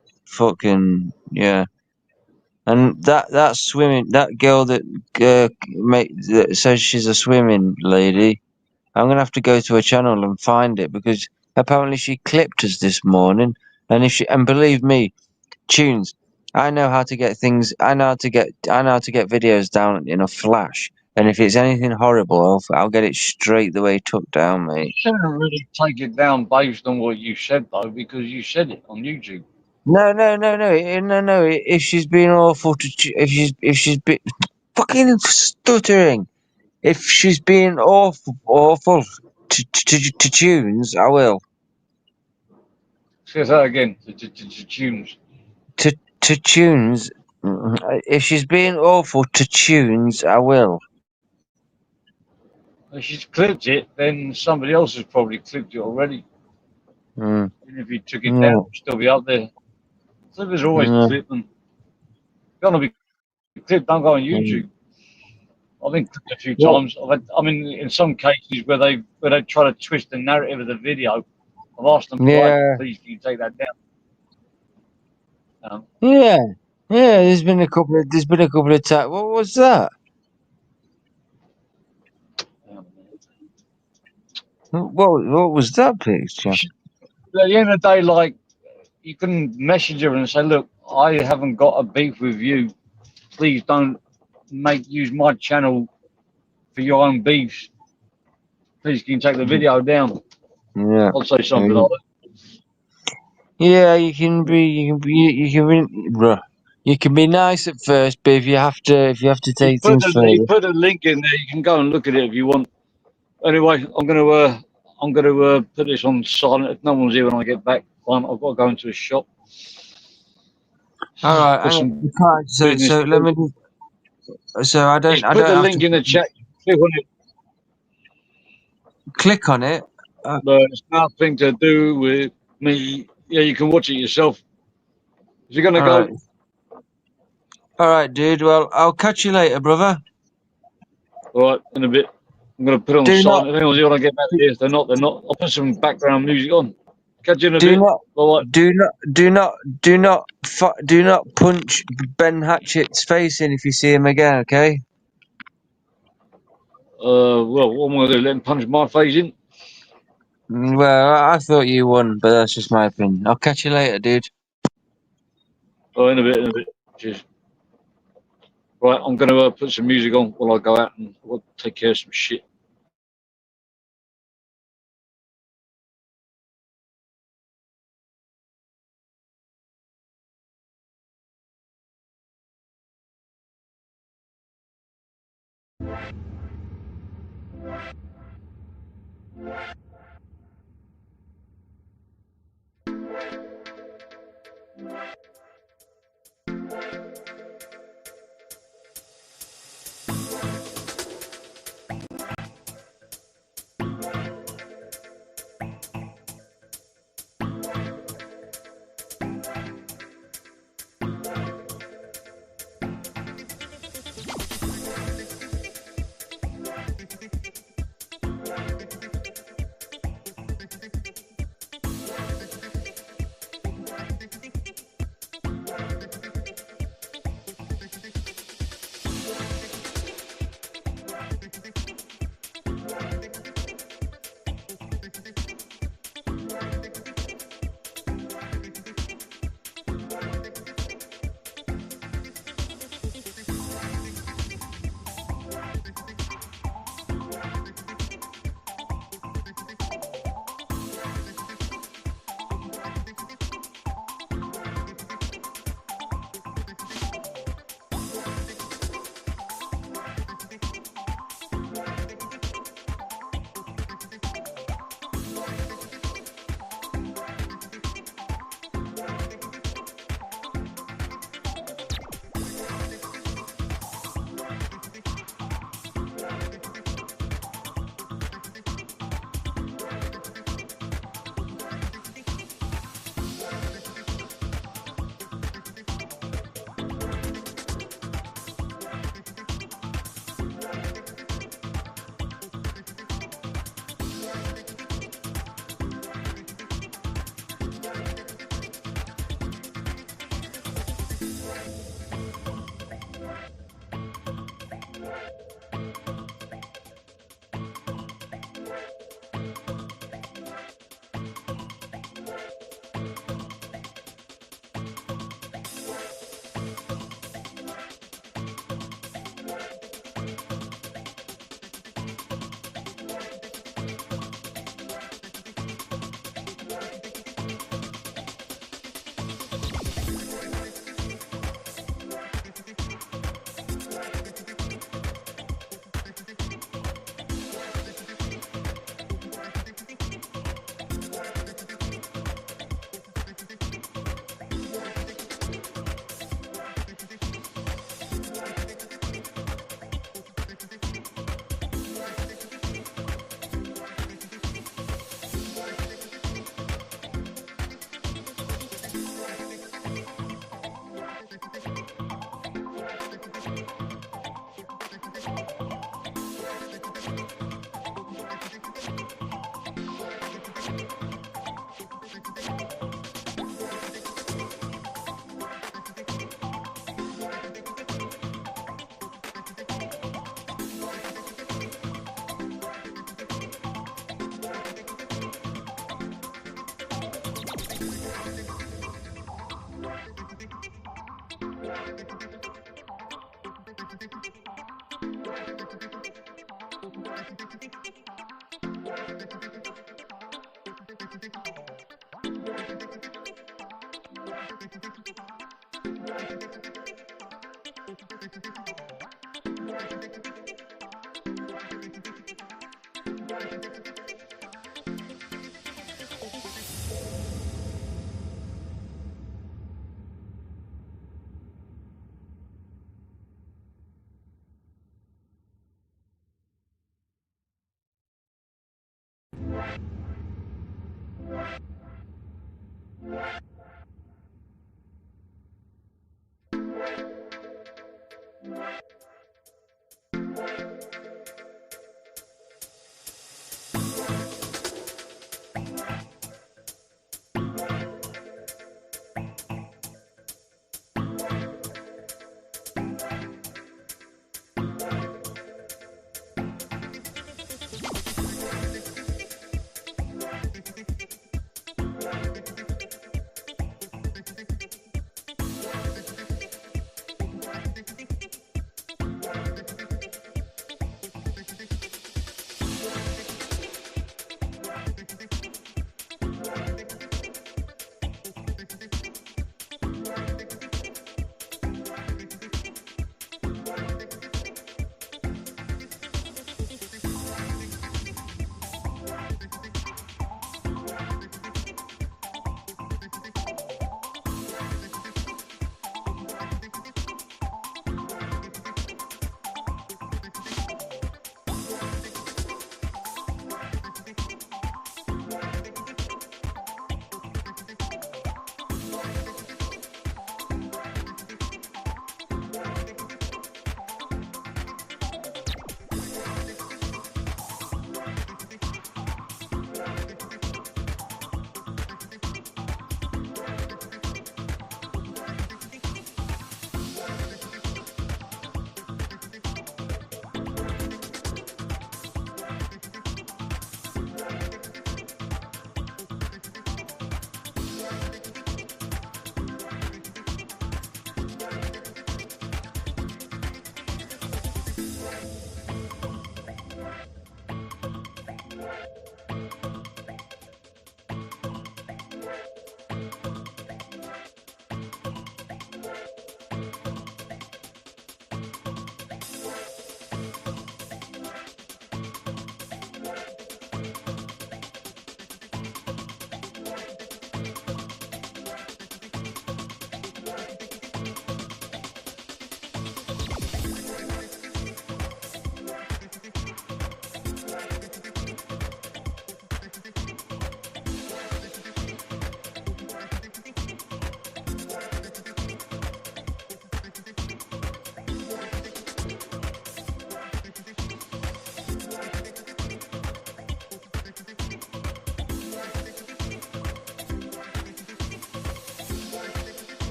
[SPEAKER 5] yeah. And that girl that says she's a swimming lady, I'm gonna have to go to her channel and find it because apparently she clipped us this morning. And believe me, Tunes, I know how to get things. I know how to get videos down in a flash. And if it's anything horrible, I'll get it straight the way it took down, mate.
[SPEAKER 2] You shouldn't really take it down based on what you said though, because you said it on YouTube.
[SPEAKER 5] No. If she's being awful if she's been fucking stuttering, if she's being awful to Tunes, I will.
[SPEAKER 2] Say that again. To Tunes.
[SPEAKER 5] To Tunes, if she's being awful to Tunes, I will.
[SPEAKER 2] If she's clipped it, then somebody else has probably clipped it already.
[SPEAKER 5] Mm.
[SPEAKER 2] Even if you took it down, it'll still be up there. Clippers are always clipping. Gonna be clipped. Don't go on YouTube. I've been clipped a few times. In some cases where they try to twist the narrative of the video, I've asked them, please, can you take that down?
[SPEAKER 5] Yeah. There's been a couple of times. What was that? What was that picture?
[SPEAKER 2] At the end of the day, like, you can message her and say, look, I haven't got a beef with you. Please don't use my channel for your own beefs. Please, can you take the video down?
[SPEAKER 5] Yeah.
[SPEAKER 2] I'll say something like that.
[SPEAKER 5] Yeah, you can be nice at first, but if you have to take things further.
[SPEAKER 2] You put a link in there. You can go and look at it if you want. Anyway, I'm gonna I'm going to put this on silent. If no one's here when I get back, fine. I've got to go into a shop.
[SPEAKER 5] All right.
[SPEAKER 2] For some
[SPEAKER 5] So
[SPEAKER 2] business.
[SPEAKER 5] let me. So I
[SPEAKER 2] Just
[SPEAKER 5] don't
[SPEAKER 2] put the
[SPEAKER 5] have
[SPEAKER 2] link
[SPEAKER 5] to
[SPEAKER 2] in the chat. Click on it.
[SPEAKER 5] click on it.
[SPEAKER 2] But it's nothing to do with me. Yeah, you can watch it yourself. Is it going to
[SPEAKER 5] All
[SPEAKER 2] go?
[SPEAKER 5] right. All right, dude. Well, I'll catch you later, brother.
[SPEAKER 2] All right, in a bit. I'm going to put it on
[SPEAKER 5] Do
[SPEAKER 2] silent.
[SPEAKER 5] not,
[SPEAKER 2] If anyone's here when I get back here, if they're not, they're not. I'll put some background music on. Catch you in a
[SPEAKER 5] do
[SPEAKER 2] bit.
[SPEAKER 5] not,
[SPEAKER 2] Bye.
[SPEAKER 5] do not punch Ben Hatchett's face in if you see him again. Okay.
[SPEAKER 2] Well, what am I going to do? Let him punch my face in?
[SPEAKER 5] Well, I thought you won, but that's just my opinion. I'll catch you later, dude.
[SPEAKER 2] Oh, in a bit, in a bit. Cheers. Right, I'm going to put some music on while I go out and I'll take care of some shit.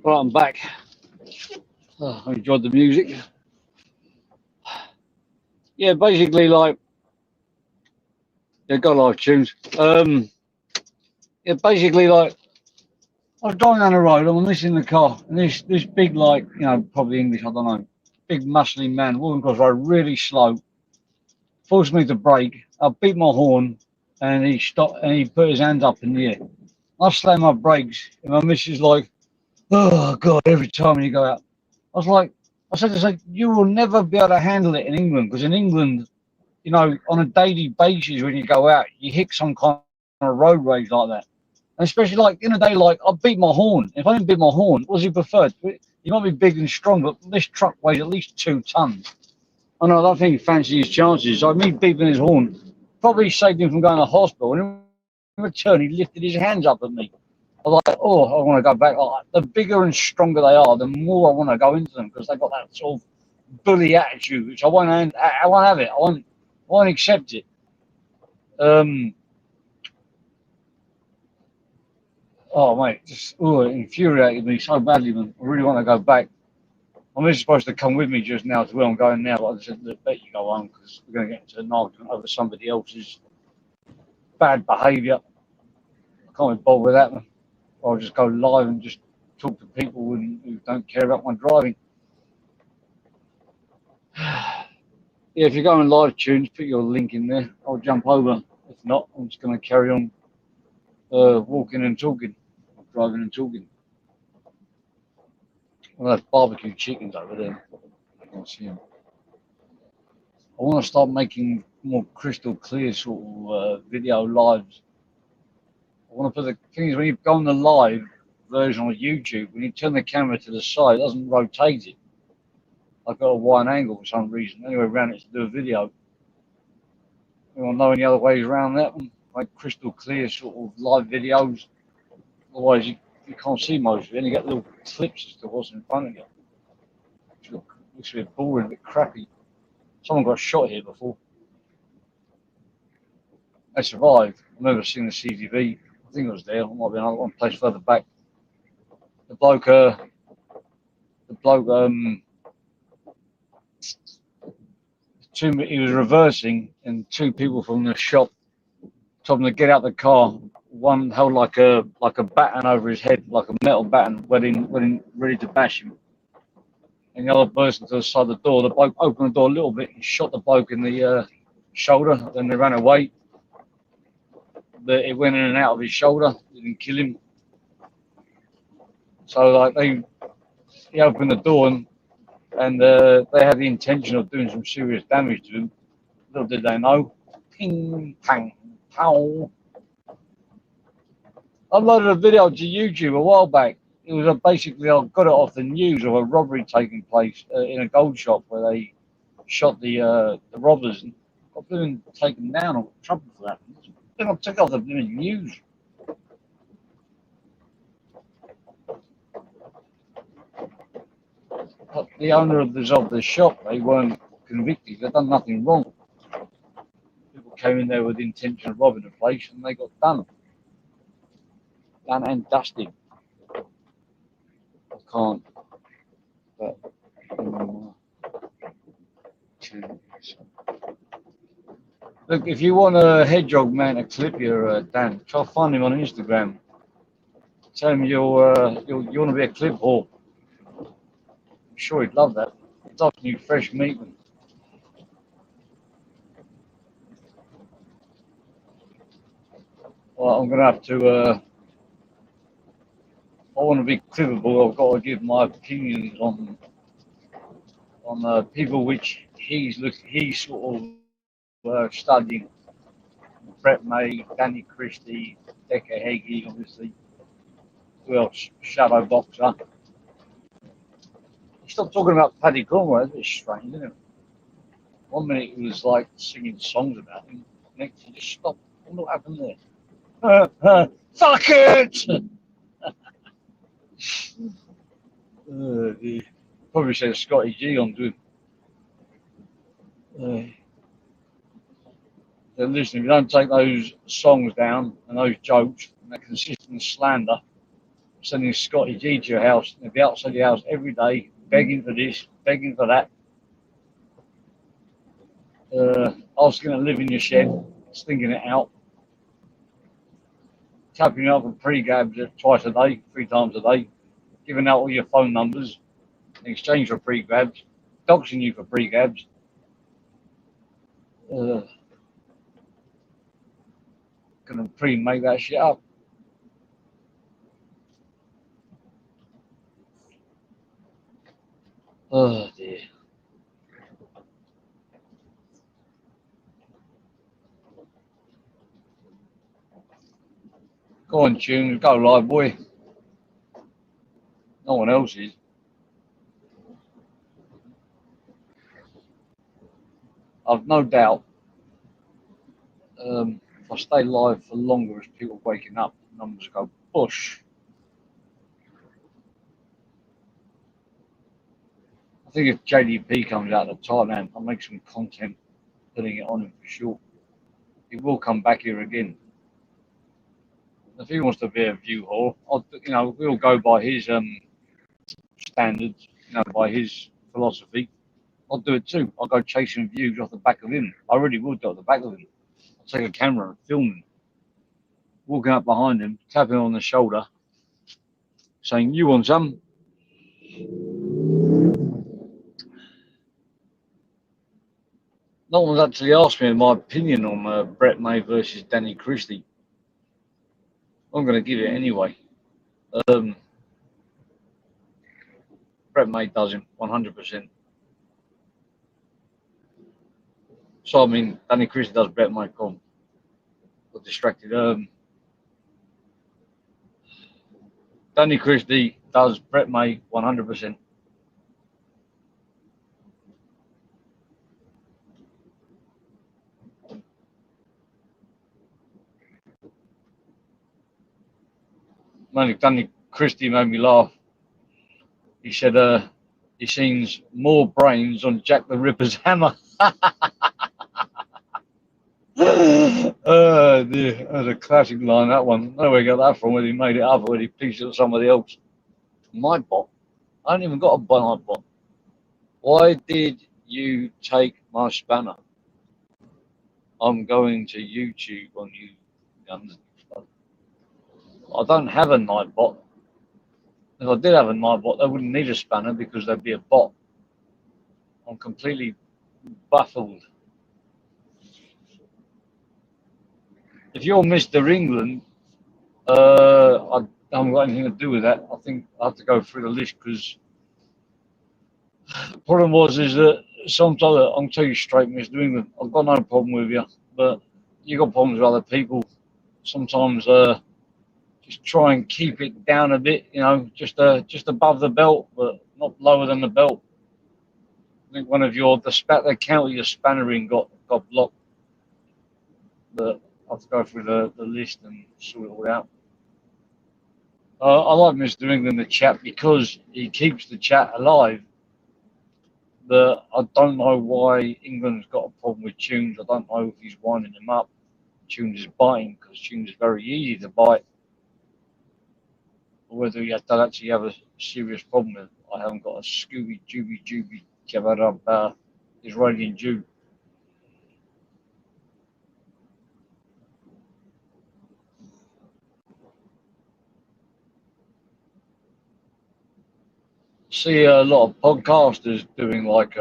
[SPEAKER 2] Right, I'm back. Oh, I enjoyed the music. Yeah, basically, like, yeah, got live tunes. Yeah, basically, like, I was driving down the road, I'm missing the car, and this big, like, you know, probably English, I don't know, big muscly man walking across the road really slow, forced me to brake. I beat my horn, and he stopped, and he put his hands up in the air. I slammed my brakes, and my missus like, oh God, every time you go out. I was like, I said to her, you will never be able to handle it in England, because in England, you know, on a daily basis when you go out, you hit some kind of road rage like that. And especially like in a day, like I beat my horn. If I didn't beat my horn, what was he preferred? You might be big and strong, but this truck weighs at least 2 tons. I know, I don't think he fancied his chances. So me beeping his horn probably saved him from going to hospital. And in return, he lifted his hands up at me. I was like, oh, I want to go back. Like, the bigger and stronger they are, the more I want to go into them because they've got that sort of bully attitude, which I won't have it. I won't accept it. Oh, mate, just it infuriated me so badly, man. I really want to go back. I'm supposed to come with me just now to where I'm going now, but I said, I bet you go home because we're going to get into an argument over somebody else's bad behaviour. I can't be bothered with that, man. I'll just go live and just talk to people who don't care about my driving. Yeah, if you're going live tunes, put your link in there. I'll jump over. If not, I'm just going to carry on walking and talking, driving and talking. Well, that's barbecue chickens over there. I can see them. I want to start making more crystal clear sort of video lives. I want to put the things when you go on the live version on YouTube, when you turn the camera to the side, it doesn't rotate it. I've got a wide angle for some reason. Anyway, around it to do a video. You don't know any other ways around that one? Like crystal clear sort of live videos. Otherwise, you can't see most of it. And you get little clips as to what's in front of you. Which looks a bit boring, a bit crappy. Someone got shot here before. They survived. I've never seen the CCTV. I think it was there. It might be another one place further back. The bloke, he was reversing, and 2 people from the shop told him to get out the car. One held like a baton over his head, like a metal baton, ready to bash him. and the other person to the side of the door. The bloke opened the door a little bit and shot the bloke in the shoulder. Then they ran away. But it went in and out of his shoulder. It didn't kill him. So like he opened the door and they had the intention of doing some serious damage to him. Little did they know. Ping, pang, pow. I uploaded a video to YouTube a while back. It was basically, I got it off the news of a robbery taking place in a gold shop where they shot the robbers and got them taken down or trouble for that. Then I took off the news. But the owner of the shop, they weren't convicted. They'd done nothing wrong. People came in there with the intention of robbing the place and they got done. Done and dusted. I can't. But, look, if you want a hedgehog man to clip your Dan, try to find him on Instagram. Tell him you want to be a clip whore. I'm sure he'd love that. It's offering you fresh meat. Well, I'm going to have to. I want to be clippable. I've got to give my opinions on people which he's sort of studying. Brett May, Danny Christie, Becca Heggie, obviously. Who else? Shadow Boxer. Stop talking about Paddy Cornwell. That's a bit strange, isn't it? 1 minute he was like singing songs about him. Next he just stopped. What happened there? Fuck it! Probably said Scotty G on to him. Listen, if you don't take those songs down and those jokes and that consistent slander, sending Scotty G to your house, and be outside your house every day, begging for this, begging for that. Asking to live in your shed, stinking it out, tapping you up for pre-gabs twice a day, 3 times a day, giving out all your phone numbers in exchange for pre-gabs, doxing you for pre-gabs. Gonna pre-make that shit up. Oh dear. Go on, Tune, go live, boy. No one else is. I've no doubt if I stay live for longer as people waking up, the numbers go push. I think if JDP comes out of Thailand, I'll make some content putting it on him for sure. He will come back here again. If he wants to be a view whore, we'll go by his standards, by his philosophy. I'll do it too. I'll go chasing views off the back of him. I really would go off the back of him. I'll take a camera and film him, walking up behind him, tapping him on the shoulder, saying, "You want some?" No one's actually asked me my opinion on Brett May versus Danny Christie. I'm going to give it anyway. Brett May does him 100%. So I mean, Danny Christie does Brett May. Got distracted. Danny Christie does Brett May 100%. Only Danny Christie made me laugh. He said he sees more brains on Jack the Ripper's hammer. Oh dear, that's a classic line, that one. I don't know where he got that from, whether he made it up or whether he pieced it to somebody else. My bot? I haven't even got a bot. Why did you take my spanner? I'm going to YouTube on you. I don't have a Nightbot. If I did have a Nightbot, they wouldn't need a spanner because they'd be a bot. I'm completely baffled. If you're Mr. England, I haven't got anything to do with that. I think I have to go through the list because the problem is that sometimes I'll tell you straight, Mr. England, I've got no problem with you, but you got problems with other people. Sometimes just try and keep it down a bit, just above the belt, but not lower than the belt. I think one of the county you're spannering got blocked, but I have to go through the list and sort it all out. I like Mr. England, the chat, because he keeps the chat alive. But I don't know why England's got a problem with Tunes. I don't know if he's winding him up. Tunes is biting because Tunes is very easy to bite. Or whether he does actually have a serious problem with it. I haven't got a Scooby Jooby Jabba Israeli Jew. See a lot of podcasters doing like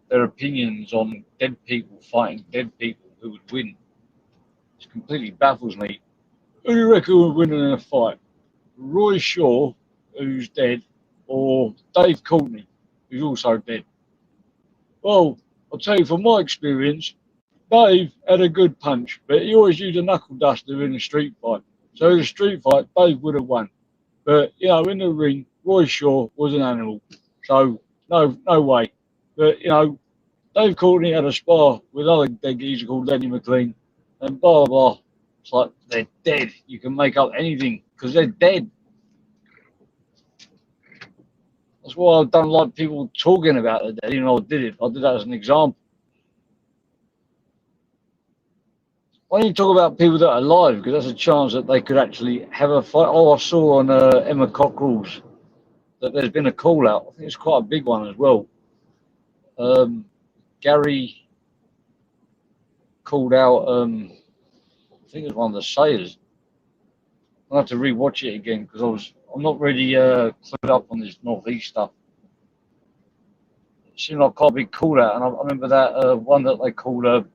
[SPEAKER 2] their opinions on dead people fighting dead people who would win. It completely baffles me. Who do you reckon would win in a fight? Roy Shaw, who's dead, or Dave Courtney, who's also dead? Well, I'll tell you from my experience, Dave had a good punch, but he always used a knuckle duster in a street fight. So in a street fight, Dave would have won. But, in the ring, Roy Shaw was an animal. So, no way. But, Dave Courtney had a spar with other dead geezer called Lenny McLean, and blah, blah, blah. It's like, they're dead. You can make up anything because they're dead. That's why I don't like people talking about the dead, even though I did it. I did that as an example. Why don't you talk about people that are alive? Because that's a chance that they could actually have a fight. Oh, I saw on Emma Cockrell's that there's been a call out. I think it's quite a big one as well. Gary called out, I think it was one of the Sayers. I'll have to rewatch it again because I'm not really clued up on this Northeast stuff. It seemed like quite a big call out, and I remember that one that they called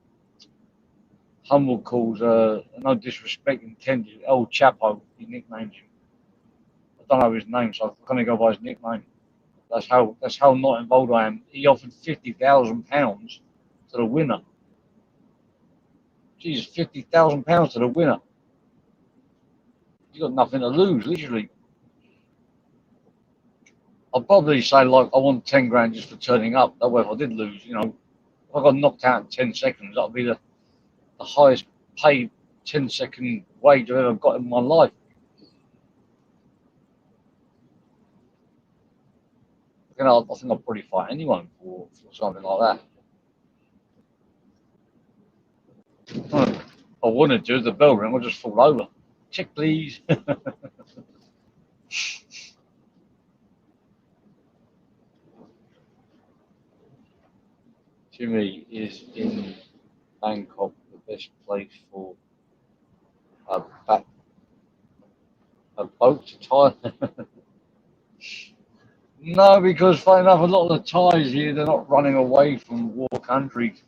[SPEAKER 2] Humble calls, no disrespect intended, El Chapo, he nicknamed him. I don't know his name, so I'm gonna go by his nickname. That's how not involved I am. He offered £50,000 to the winner. Jesus, £50,000 to the winner. You got nothing to lose, literally. I'd probably say like I want 10 grand just for turning up. That way, if I did lose, if I got knocked out in 10 seconds, that'd be the highest paid 10-second wage I've ever got in my life. I think I'll probably fight anyone for something like that. I wanted to, the bell ring, I'll just fall over. Check, please. Jimmy is in Bangkok, the best place for a boat to tie. No, because funny enough, a lot of the Thais here, they're not running away from war countries.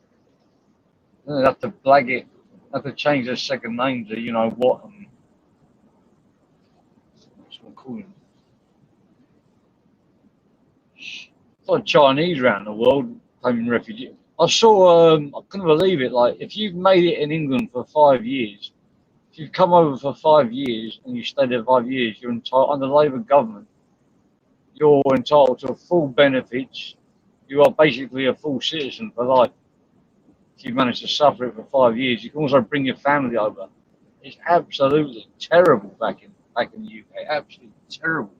[SPEAKER 2] They have to flag it, have to change their second name to what. And what's one called? It's like Chinese around the world claiming refugee. I saw, I couldn't believe it. Like, if you've made it in England for 5 years, if you've come over for 5 years and you stayed there 5 years, you're entitled under the Labour government. You're entitled to full benefits. You are basically a full citizen for life. If you manage to suffer it for 5 years, you can also bring your family over. It's absolutely terrible back in the UK. Absolutely terrible.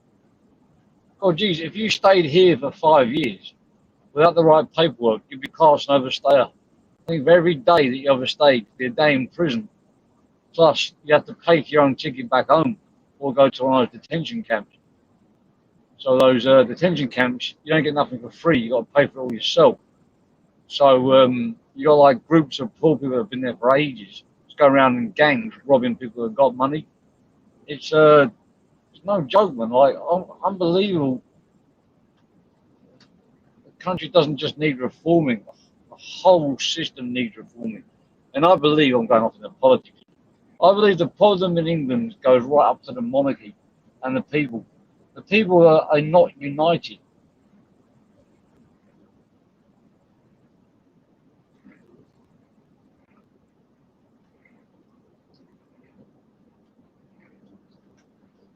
[SPEAKER 2] God, geez, if you stayed here for 5 years without the right paperwork, you'd be classed an overstayer. I think for every day that you overstayed, you'd be a day in prison. Plus, you have to pay for your own ticket back home or go to one of those detention camps. So those detention camps, you don't get nothing for free. You got to pay for it all yourself. So you got like groups of poor people that have been there for ages, just go around in gangs robbing people that have got money. It's no joke, man. Like unbelievable. country doesn't just need reforming, the whole system needs reforming. And I believe, I'm going off into politics, I believe the problem in England goes right up to the monarchy and the people. The people are not united.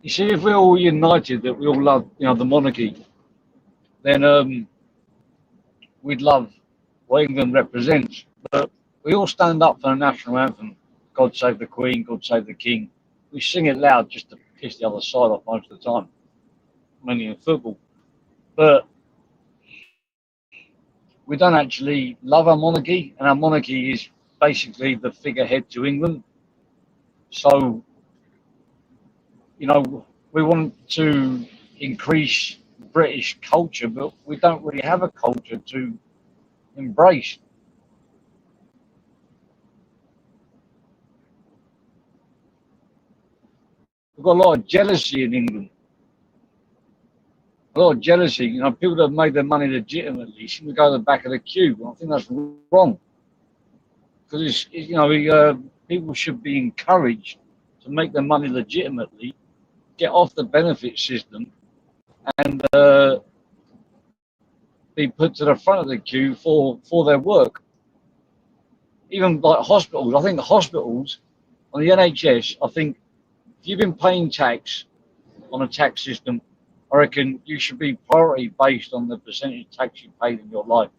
[SPEAKER 2] You see, if we're all united, that we all love, the monarchy, then we'd love what England represents. But we all stand up for the national anthem, God Save the Queen, God Save the King. We sing it loud just to piss the other side off most of the time, mainly in football. But we don't actually love our monarchy, and our monarchy is basically the figurehead to England. So, we want to increase British culture, but we don't really have a culture to embrace. We've got a lot of jealousy in England. A lot of jealousy. People that have made their money legitimately seem to go to the back of the queue. I think that's wrong. Because people should be encouraged to make their money legitimately, get off the benefit system, and be put to the front of the queue for their work. Even like hospitals, I think hospitals on the NHS, I think if you've been paying tax on a tax system, I reckon you should be priority based on the percentage tax you paid in your life.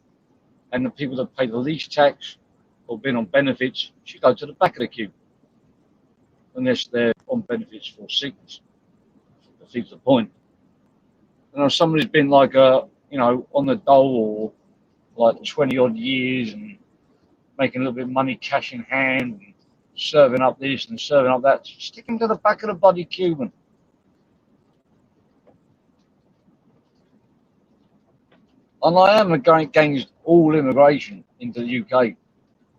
[SPEAKER 2] And the people that pay the least tax or been on benefits should go to the back of the queue, unless they're on benefits for sickness. That defeats the point. If somebody's been like on the dole or like 20 odd years and making a little bit of money cash in hand and serving up this and serving up that, stick them to the back of the bloody queue, man. And I am against all immigration into the UK.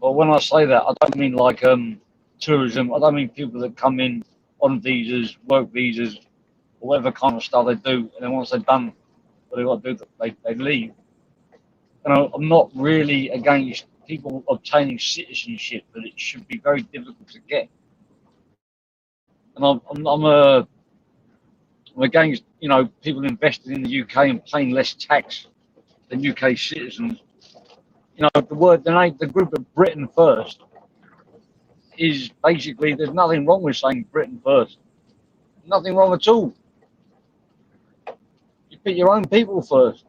[SPEAKER 2] But when I say that, I don't mean like tourism. I don't mean people that come in on visas, work visas, or whatever kind of stuff they do. And then once they've done what they've got to do, they leave. I'm not really against people obtaining citizenship, but it should be very difficult to get. And I'm against people investing in the UK and paying less tax than UK citizens. The group of Britain first is basically, there's nothing wrong with saying Britain first. Nothing wrong at all. You put your own people first.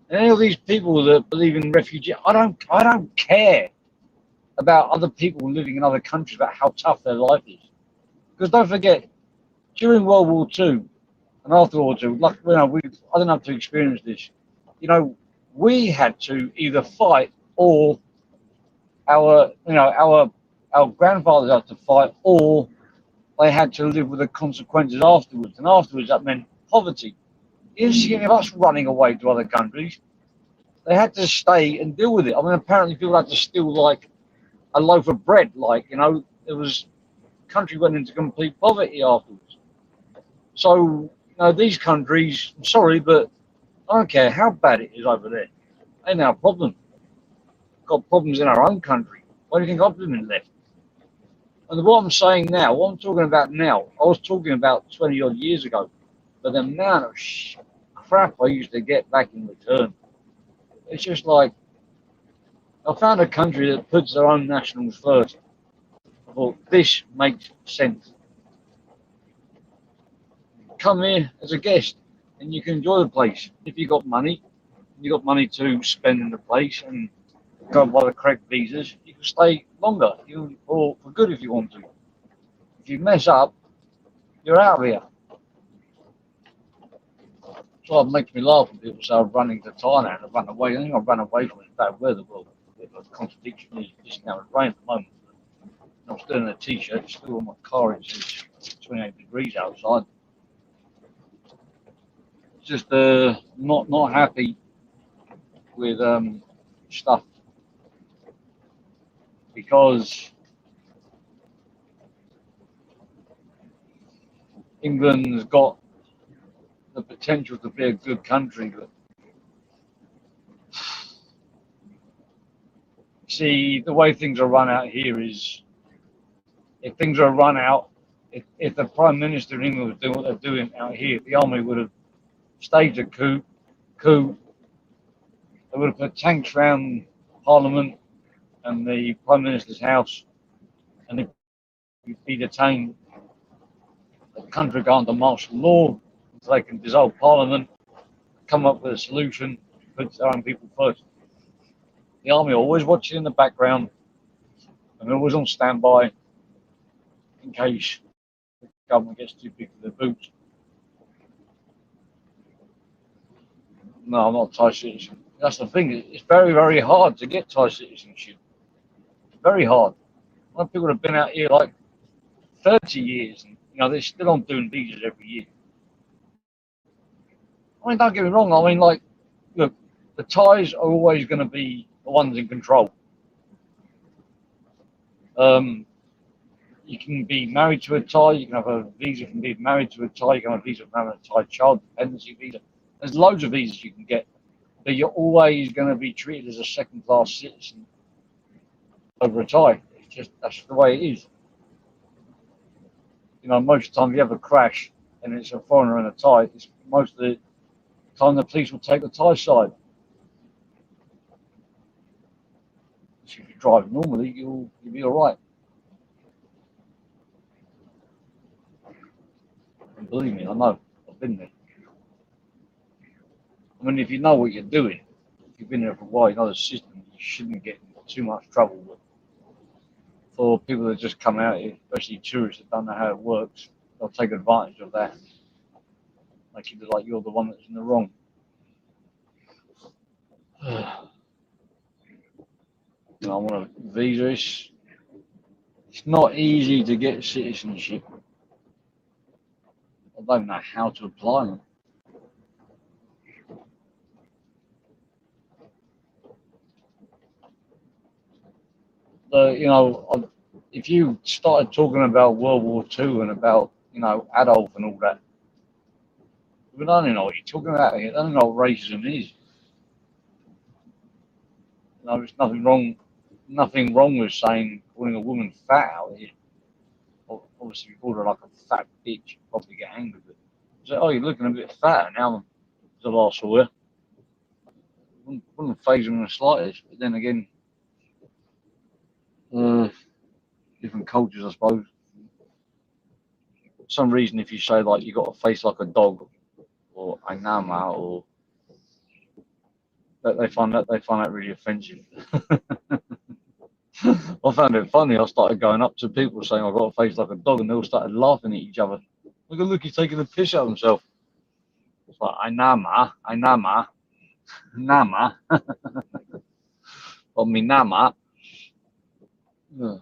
[SPEAKER 2] And any of these people that believe in refugees, I don't care about other people living in other countries, about how tough their life is. Because don't forget, during World War II and after World War II, I didn't have to experience this. We had to either fight, or our grandfathers had to fight, or they had to live with the consequences afterwards. And afterwards, that meant poverty. You didn't see any of us running away to other countries. They had to stay and deal with it. I mean, apparently people had to steal like a loaf of bread. It was, country went into complete poverty afterwards. So, these countries, I'm sorry, but I don't care how bad it is over there. Ain't our problem. We've got problems in our own country. Why do you think I've been left? And what I'm saying now, what I'm talking about now, I was talking about 20 odd years ago. But the amount of crap I used to get back in return, it's just like, I found a country that puts their own nationals first. I thought, this makes sense. Come here as a guest and you can enjoy the place. If you got money to spend in the place and go by the correct visas, you can stay longer, for good if you want to. If you mess up, you're out of here. So it makes me laugh when people say I'm running to Thailand and run away. I think I run away from it bad weather. Well, a bit of a contradiction is just now it's rain at the moment. I'm still in a t-shirt, still on my car, it's 28 degrees outside. Just not happy with stuff, because England's got the potential to be a good country, but See, the way things are run out here is, if things are run out, if the Prime Minister in England was doing what they're doing out here, the army would have staged a coup. They would have put tanks around Parliament and the Prime Minister's house, and if you'd be detained, the country go under martial law, so they can dissolve Parliament, come up with a solution, put their own people first. The army are always watching in the background, and they're always on standby in case the government gets too big for their boots. No, I'm not Thai citizen. That's the thing. It's very, very hard to get Thai citizenship. It's very hard. A lot of people have been out here like 30 years, and they're still on doing visas every year. I mean, don't get me wrong. I mean, like, look, the Thais are always going to be the ones in control. You can be married to a Thai. You can have a visa from being married to a Thai. You can have a visa from having a Thai child dependency visa. There's loads of visas you can get, but you're always going to be treated as a second-class citizen over a Thai. It's just, that's the way it is. Most of the time, if you have a crash and it's a foreigner and a Thai, it's most of the time the police will take the Thai side. So if you drive normally, you'll be all right. And believe me, I know. I've been there. I mean, if you know what you're doing, if you've been there for a while, you know the system, you shouldn't get into too much trouble with. For people that just come out here, especially tourists that don't know how it works, they'll take advantage of that. Make you look like you're the one that's in the wrong. I want a visa. It's not easy to get citizenship. I don't know how to apply them. If you started talking about World War II and about, Adolf and all that, we don't know what you're talking about here. I don't know what racism is. There's nothing wrong with calling a woman fat out here. Obviously, if you call her like a fat bitch, you probably get angry with it. Say, oh, you're looking a bit fat now. The last saw her. Wouldn't phase them in the slightest. But then again, different cultures, I suppose. For some reason, if you say like you got a face like a dog, or Ainama, or that, they find that really offensive. I found it funny. I started going up to people saying I've got a face like a dog, and they all started laughing at each other. Look, he's taking a piss out of himself. It's like Ainama, Nama, or Minama. Yeah.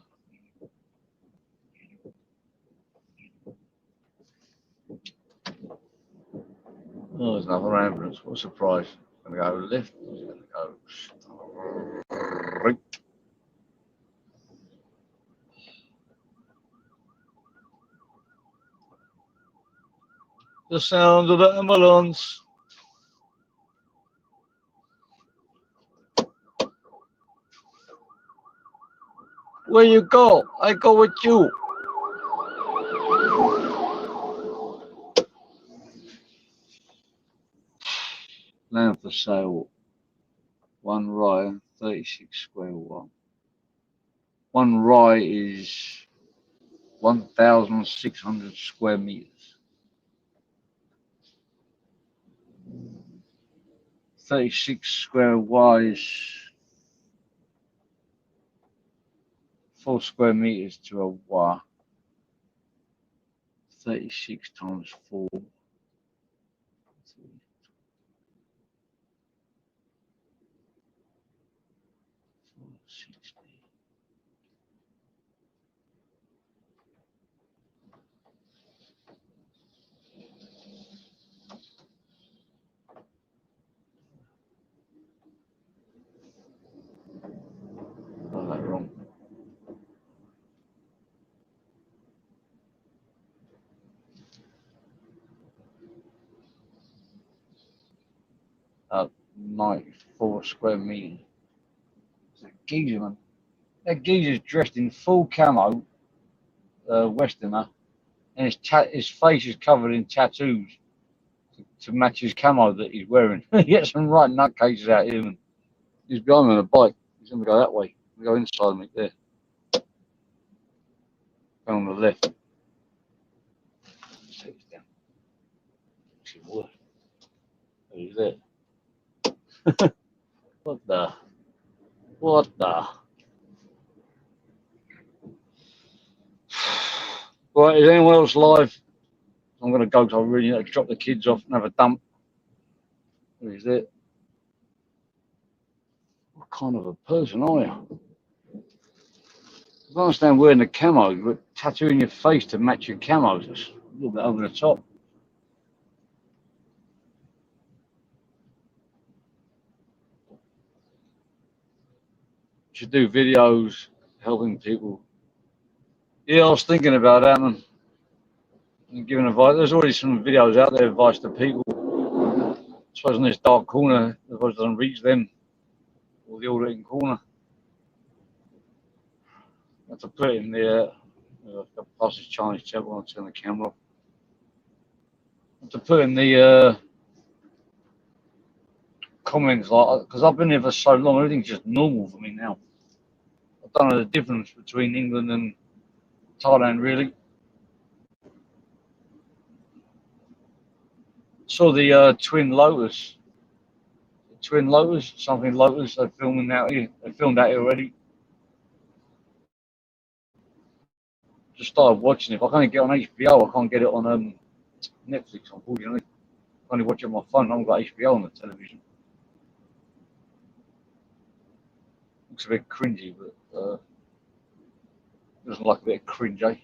[SPEAKER 2] Oh, there's another ambulance. What a surprise. It's going to go left. It's going to go straight. The sound of the ambulance. Where you go? I go with you. Land for sale. One rye, 36 square one. One rye is 1,600 square meters. 36 square wise, 4 square meters to a wa. 36 times 4. 460. Got that wrong. At 94 square meters. geezer, man. That geezer's dressed in full camo, Westerner, and his face is covered in tattoos to match his camo that he's wearing. He gets some right nutcases out here, man. He's behind me on a bike. He's going to go that way. We go inside me there. Go on the left. Take this down. Actually, what? Who's there? What the? What the? Right, is anyone else live? I'm going to go because I really need to drop the kids off and have a dump. Who is it? What kind of a person are you? I don't understand wearing the camo, but tattooing your face to match your camos. That's a little bit over the top. You should do videos helping people. Yeah, I was thinking about that, man. And giving advice. There's already some videos out there, advice to people. I suppose in this dark corner, advice doesn't reach them, or the auditing corner. I have to put it in the past this Chinese chapel. I'll turn the camera off. I have to put in the comments, like, because I've been here for so long, everything's just normal for me now. I don't know the difference between England and Thailand, really. Saw the Twin Lotus. Twin Lotus, something Lotus. They're filming out here. They filmed out here already. Just started watching it. If I can't get it on HBO, I can't get it on Netflix, unfortunately. I only watch it on my phone. I haven't got HBO on the television. Looks a bit cringy, but doesn't like a bit of cringe, eh?